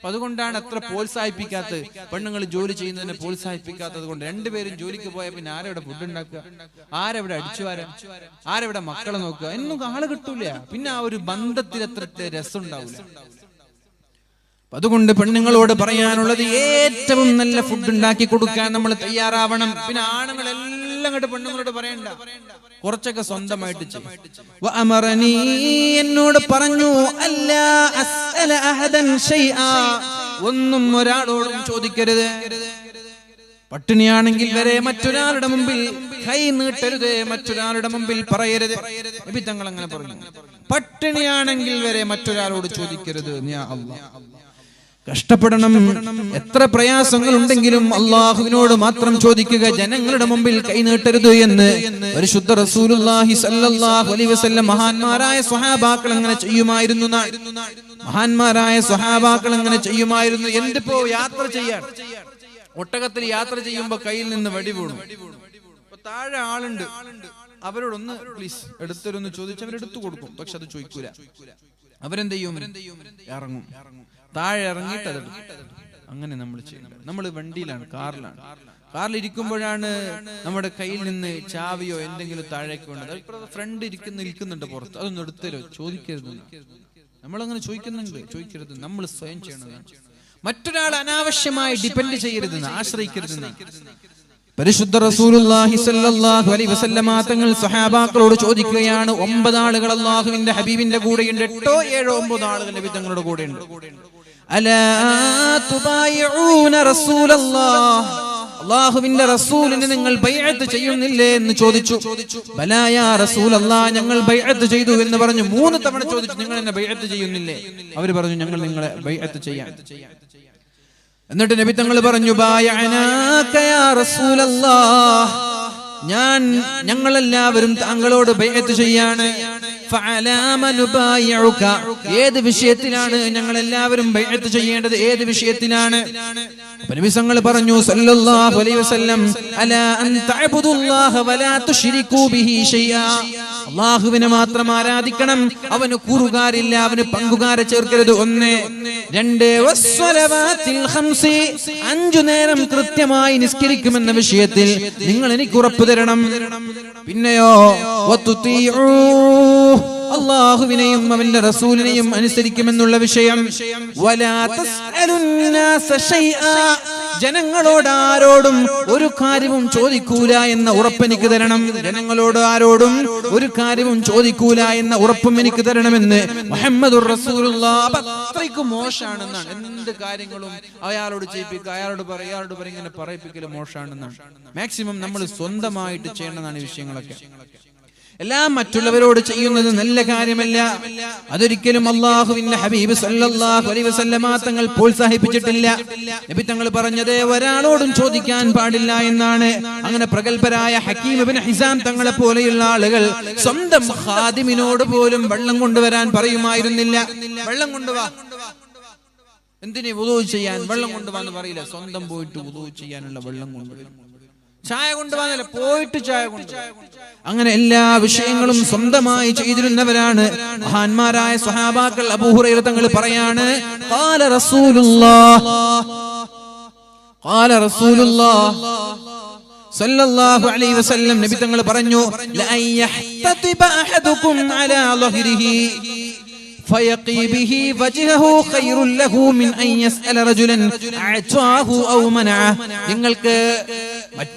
അതുകൊണ്ടാണ് അത്ര പ്രോത്സാഹിപ്പിക്കാത്തത്. പെണ്ണുങ്ങൾ ജോലി ചെയ്യുന്നതിനെ പ്രോത്സാഹിപ്പിക്കാത്തത് കൊണ്ട്. രണ്ടുപേരും ജോലിക്ക് പോയാൽ പിന്നെ ആരെവിടെ ഫുഡ് ഉണ്ടാക്കുക, ആരെവിടെ അടിച്ചു വാരാൻ, ആരെവിടെ മക്കളെ നോക്കുക എന്നും ആള് കിട്ടൂല. പിന്നെ ആ ഒരു ബന്ധത്തിൽ അത്ര രസം ഉണ്ടാവില്ല. അതുകൊണ്ട് പെണ്ണുങ്ങളോട് പറയാനുള്ളത് ഏറ്റവും നല്ല ഫുഡ് ഉണ്ടാക്കി കൊടുക്കാൻ നമ്മൾ തയ്യാറാവണം. പിന്നെ ആണുങ്ങളെല്ലാം കണ്ട് പെണ്ണുങ്ങളോട് പറയണ്ട, കുറച്ചൊക്കെ സ്വന്തമായിട്ട് ചെയ്യും. എന്നോട് പറഞ്ഞു അല്ലാ അസ്അല അഹദൻ ശൈആ, ഒന്നും ഒരാളോടും ചോദിക്കരുത്. പട്ടിണിയാണെങ്കിൽ വരെ മറ്റൊരാളുടെ മുമ്പിൽ കൈ നീട്ടരുത്, മറ്റൊരാളുടെ മുമ്പിൽ പറയരുത്. നബി തങ്ങൾ അങ്ങനെ പറഞ്ഞു. പട്ടിണിയാണെങ്കിൽ വരെ മറ്റൊരാളോട് ചോദിക്കരുത്. യാ അല്ലാഹ്, കഷ്ടപ്പെടണം, എത്ര പ്രയാസങ്ങൾ ഉണ്ടെങ്കിലും അള്ളാഹുവിനോട് മാത്രം ചോദിക്കുക, ജനങ്ങളുടെ മുമ്പിൽ കൈനീട്ടരുത് എന്ന് പരിശുദ്ധ റസൂലുള്ളാഹി സ്വല്ലല്ലാഹു അലൈഹി വസല്ലം മഹാന്മാരായ സ്വഹാബാക്കൾ അങ്ങനെ ചെയ്യുമായിരുന്നു. മഹാന്മാരായ സ്വഹാബാക്കൾ അങ്ങനെ ചെയ്യുമായിരുന്നു. എന്തിപ്പോ യാത്ര ചെയ്യാൻ, ഒട്ടകത്തിൽ യാത്ര ചെയ്യുമ്പോ കയ്യിൽ നിന്ന് വടി വീണു. താഴെ ആളുണ്ട്, അവരോടൊന്ന് പ്ലീസ് എടുത്തരൊന്ന് ചോദിച്ച് അവരെടുത്തു കൊടുക്കും. പക്ഷെ അത് ചോദിക്കൂല. അവരെന്ത് ചെയ്യും? ഇറങ്ങും, താഴെ ഇറങ്ങിയിട്ട് അത്. അങ്ങനെ നമ്മൾ ചെയ്യുന്നത്. നമ്മൾ വണ്ടിയിലാണ്, കാറിൽ ഇരിക്കുമ്പോഴാണ് നമ്മുടെ കയ്യിൽ നിന്ന് ചാവിയോ എന്തെങ്കിലും താഴേക്ക് വേണ്ടത്. ഫ്രണ്ട് നിൽക്കുന്നുണ്ട് പുറത്ത്, അതൊന്നും എടുത്തരോ, ചോദിക്കരുത്. നമ്മളങ്ങനെ ചോദിക്കരുത്. നമ്മൾ സ്വയം ചെയ്യണതാണ്. മറ്റൊരാൾ അനാവശ്യമായി ഡിപെൻഡ് ചെയ്യരുത്, ആശ്രയിക്കരുത്. പരിശുദ്ധ റസൂലുള്ളാഹി സ്വല്ലല്ലാഹു അലൈഹി വസല്ലമ തങ്ങൾ സ്വഹാബാക്കളോട് ചോദിക്കുകയാണ്. 9 ആളുകൾ അല്ലാഹുവിന്റെ ഹബീബിന്റെ കൂടെയുണ്ട്. 8, 7, 9 ആളുകൾ നബി തങ്ങളുടെ കൂടെയുണ്ട്. അലാ തുബായിഊന റസൂലല്ലാഹ്, അല്ലാഹുവിന്റെ റസൂലിനെ നിങ്ങൾ ബൈഅത്ത് ചെയ്യുന്നില്ലേ എന്ന് ചോദിച്ചു. ബലാ യാ റസൂലല്ലാഹ്, ഞങ്ങൾ ബൈഅത്ത് ചെയ്തു എന്ന് പറഞ്ഞു. 3 തവണ ചോദിച്ചു, നിങ്ങൾ എന്നെ ബൈഅത്ത് ചെയ്യുന്നില്ലേ? അവർ പറഞ്ഞു, ഞങ്ങൾ നിങ്ങളെ ബൈഅത്ത് ചെയ്യാൻ. എന്നിട്ട് നബി തങ്ങൾ പറഞ്ഞു, ബായഅനാക യാ റസൂലല്ലാഹ്, ഞങ്ങളെല്ലാവരും താങ്കളോട് ബൈഅത്ത് ചെയ്യാണ്. ഫഅലാമ നുബായിഉക, ഏത് വിഷയത്തിലാണ് ഞങ്ങളെല്ലാവരും ബൈഅത്ത് ചെയ്യേണ്ടത്? ഏത് വിഷയത്തിലാണ്? നബി തങ്ങൾ പറഞ്ഞു സല്ലല്ലാഹു അലൈഹി വസല്ലം, അലാ അൻ തഅബുദുല്ലാഹ വലാ തുശ്രികൂ ബിഹി ഷൈആ, അല്ലാഹുവിനെ മാത്രം ആരാധിക്കണം, അവന് കൂറുകാരില്ല, അവന് പങ്കുകാരെ ചേർക്കരുത്. 1. 2 വസ്സലവാത്തിൽ ഖംസി, 5 നേരം കൃത്യമായി നിസ്കരിക്കുമെന്ന വിഷയത്തിൽ നിങ്ങൾ എനിക്ക് ഉറപ്പ് തരണം. പിന്നെയോ വതുതീഉ, അല്ലാഹുവിനെയും അവന്റെ റസൂലിനെയും അനുസരിക്കുമെന്നുള്ള വിഷയം. വലാ തസ്അലുന്നാസ ഷൈആ, ജനങ്ങളോട് ആരോടും ഒരു കാര്യവും ചോദിക്കൂല എന്ന ഉറപ്പ് എനിക്ക് തരണം. ജനങ്ങളോട് ആരോടും ഒരു കാര്യവും ചോദിക്കൂല എന്ന ഉറപ്പും എനിക്ക് തരണമെന്ന് മുഹമ്മദുർ റസൂലുള്ളാഹ്. അത്രയ്ക്ക് മോശാണെന്നാണ്. എന്ത് കാര്യങ്ങളും അയാളോട് ചെയ്യിപ്പിക്കുക, അയാളോട് പറയും, ഇങ്ങനെ പറയിപ്പിക്കല് മോശാണെന്നാണ്. മാക്സിമം നമ്മൾ സ്വന്തമായിട്ട് ചെയ്യേണ്ടതാണ് ഈ വിഷയങ്ങളൊക്കെ. എല്ലാം മറ്റുള്ളവരോട് ചെയ്യുന്നത് നല്ല കാര്യമല്ല. അതൊരിക്കലും അല്ലാഹുവിന്റെ ഹബീബ് സല്ലല്ലാഹു അലൈഹി വസല്ലമ തങ്ങൾ പ്രോത്സാഹിപ്പിച്ചിട്ടില്ല. നബി തങ്ങൾ പറഞ്ഞത് ഒരാളോടും ചോദിക്കാൻ പാടില്ല എന്നാണ്. അങ്ങനെ പ്രഗൽഭരായ ഹക്കീം ഇബ്നു ഹിസാം തങ്ങളെ പോലെയുള്ള ആളുകൾ സ്വന്തം ഖാദിമിനോട് പോലും വെള്ളം കൊണ്ടുവരാൻ പറയുമായിരുന്നില്ല. വെള്ളം കൊണ്ടുവാ, എന്തിനെ വുളൂ ചെയ്യാൻ വെള്ളം കൊണ്ടുവാന്ന് പറയില്ല. സ്വന്തം പോയിട്ട് വുളൂ ചെയ്യാനുള്ള വെള്ളം കൊണ്ടുവരും. ചായ കൊണ്ടുപോകാനല്ല, പോയിട്ട് ചായ കൊണ്ടുപോകും. അങ്ങനെ എല്ലാ വിഷയങ്ങളും സ്വന്തമായി ചെയ്തിരുന്നവരാണ് മഹാന്മാരായ സ്വഹാബാക്കൾ. അബൂ ഹുറൈറ തങ്ങൾ പറയാണ്, ഖാല റസൂലുള്ളാഹ് സല്ലല്ലാഹു അലൈഹി വസല്ലം, നബി തങ്ങൾ പറഞ്ഞു, ലാ യഹ്തതിബ അഹദുകും അലാ ളഹ്രിഹി فيقي به وجهه خير له من أن يسأل رجلا أعطاه أو منعه. നിങ്ങൾക്ക്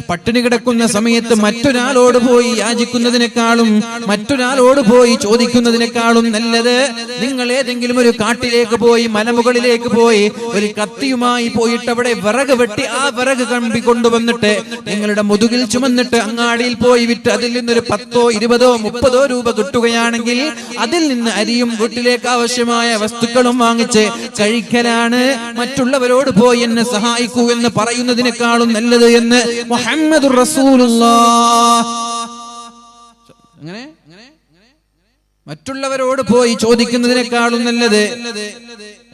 പട്ടിണി കിടക്കുന്ന സമയത്ത് മറ്റൊരാളോട് പോയി യാചിക്കുന്നതിനേക്കാളും മറ്റൊരാളോട് പോയി ചോദിക്കുന്നതിനേക്കാളും നല്ലത് നിങ്ങൾ ഏതെങ്കിലും ഒരു കാട്ടിലേക്ക് പോയി, മലമുകളിലേക്ക് പോയി ഒരു കത്തിയുമായി പോയിട്ട് അവിടെ വിറക് വെട്ടി ആ വിറക് കമ്പി കൊണ്ടുവന്നിട്ട് നിങ്ങളുടെ മുതുകിൽ ചുമന്നിട്ട് അങ്ങാടിയിൽ പോയി വിറ്റ് അതിൽ നിന്നൊരു 10, 20, 30 രൂപ കിട്ടുകയാണെങ്കിൽ അതിൽ നിന്ന് അരിയും വീട്ടിലേക്ക് ആവശ്യമായ വസ്തുക്കളും വാങ്ങിച്ച് കഴിക്കലാണ് മറ്റുള്ളവരോട് പോയി എന്നെ സഹായിക്കൂ എന്ന് പറയുന്നതിനേക്കാളും നല്ലത് എന്ന് മുഹമ്മദുർ റസൂലുള്ളാഹ്. അങ്ങനെ മറ്റുള്ളവരോട് പോയി ചോദിക്കുന്നതിനേക്കാളും നല്ലത്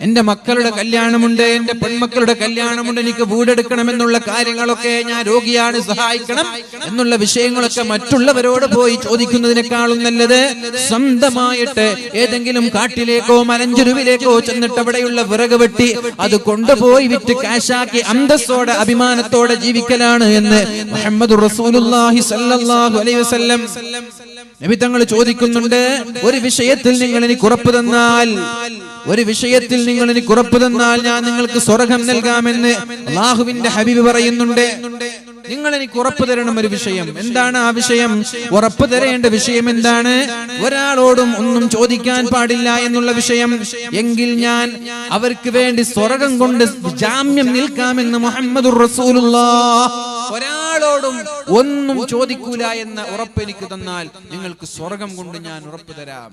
എന്റെ മക്കളുടെ കല്യാണമുണ്ട്, എന്റെ പെൺമക്കളുടെ കല്യാണമുണ്ട്, എനിക്ക് വീടെടുക്കണമെന്നുള്ള കാര്യങ്ങളൊക്കെ, ഞാൻ രോഗിയാണ് സഹായിക്കണം എന്നുള്ള വിഷയങ്ങളൊക്കെ മറ്റുള്ളവരോട് പോയി ചോദിക്കുന്നതിനേക്കാളും നല്ലത് സ്വന്തമായിട്ട് ഏതെങ്കിലും കാട്ടിലേക്കോ മലഞ്ചെരുവിലേക്കോ ചെന്നിട്ട് അവിടെയുള്ള വിറക് വെട്ടി അത് കൊണ്ടുപോയി വിറ്റ് കാശാക്കി അന്തസ്സോടെ അഭിമാനത്തോടെ ജീവിക്കലാണ് എന്ന് മുഹമ്മദുർ റസൂലുള്ളാഹി സ്വല്ലല്ലാഹു അലൈഹി വസല്ലം നബി തങ്ങൾ ചോദിക്കുന്നുണ്ട്. ഒരു വിഷയത്തിൽ നിങ്ങൾ എനിക്ക് ഉറപ്പ് തന്നാൽ, ഒരു വിഷയത്തിൽ നിങ്ങൾ എനിക്ക് ഉറപ്പ് തന്നാൽ ഞാൻ നിങ്ങൾക്ക് സ്വർഗ്ഗം നൽകാമെന്ന് അല്ലാഹുവിന്റെ ഹബീബ് പറയുന്നുണ്ട്. നിങ്ങൾ എനിക്ക് ഉറപ്പ് തരണം ഒരു വിഷയം. എന്താണ് ആ വിഷയം? ഉറപ്പ് തരേണ്ട വിഷയം എന്താണ്? ഒരാളോടും ഒന്നും ചോദിക്കാൻ പാടില്ല എന്നുള്ള വിഷയം. എങ്കിൽ ഞാൻ അവർക്ക് വേണ്ടി സ്വർഗ്ഗം കൊണ്ട് ജാമ്യം നിൽക്കാമെന്ന് മുഹമ്മദുർ റസൂലുള്ളാഹ്. ഒരാളോടും ഒന്നും ചോദിക്കൂല എന്ന ഉറപ്പ് എനിക്ക് തന്നാൽ നിങ്ങൾക്ക് സ്വർഗ്ഗം കൊണ്ട് ഞാൻ ഉറപ്പ് തരാം.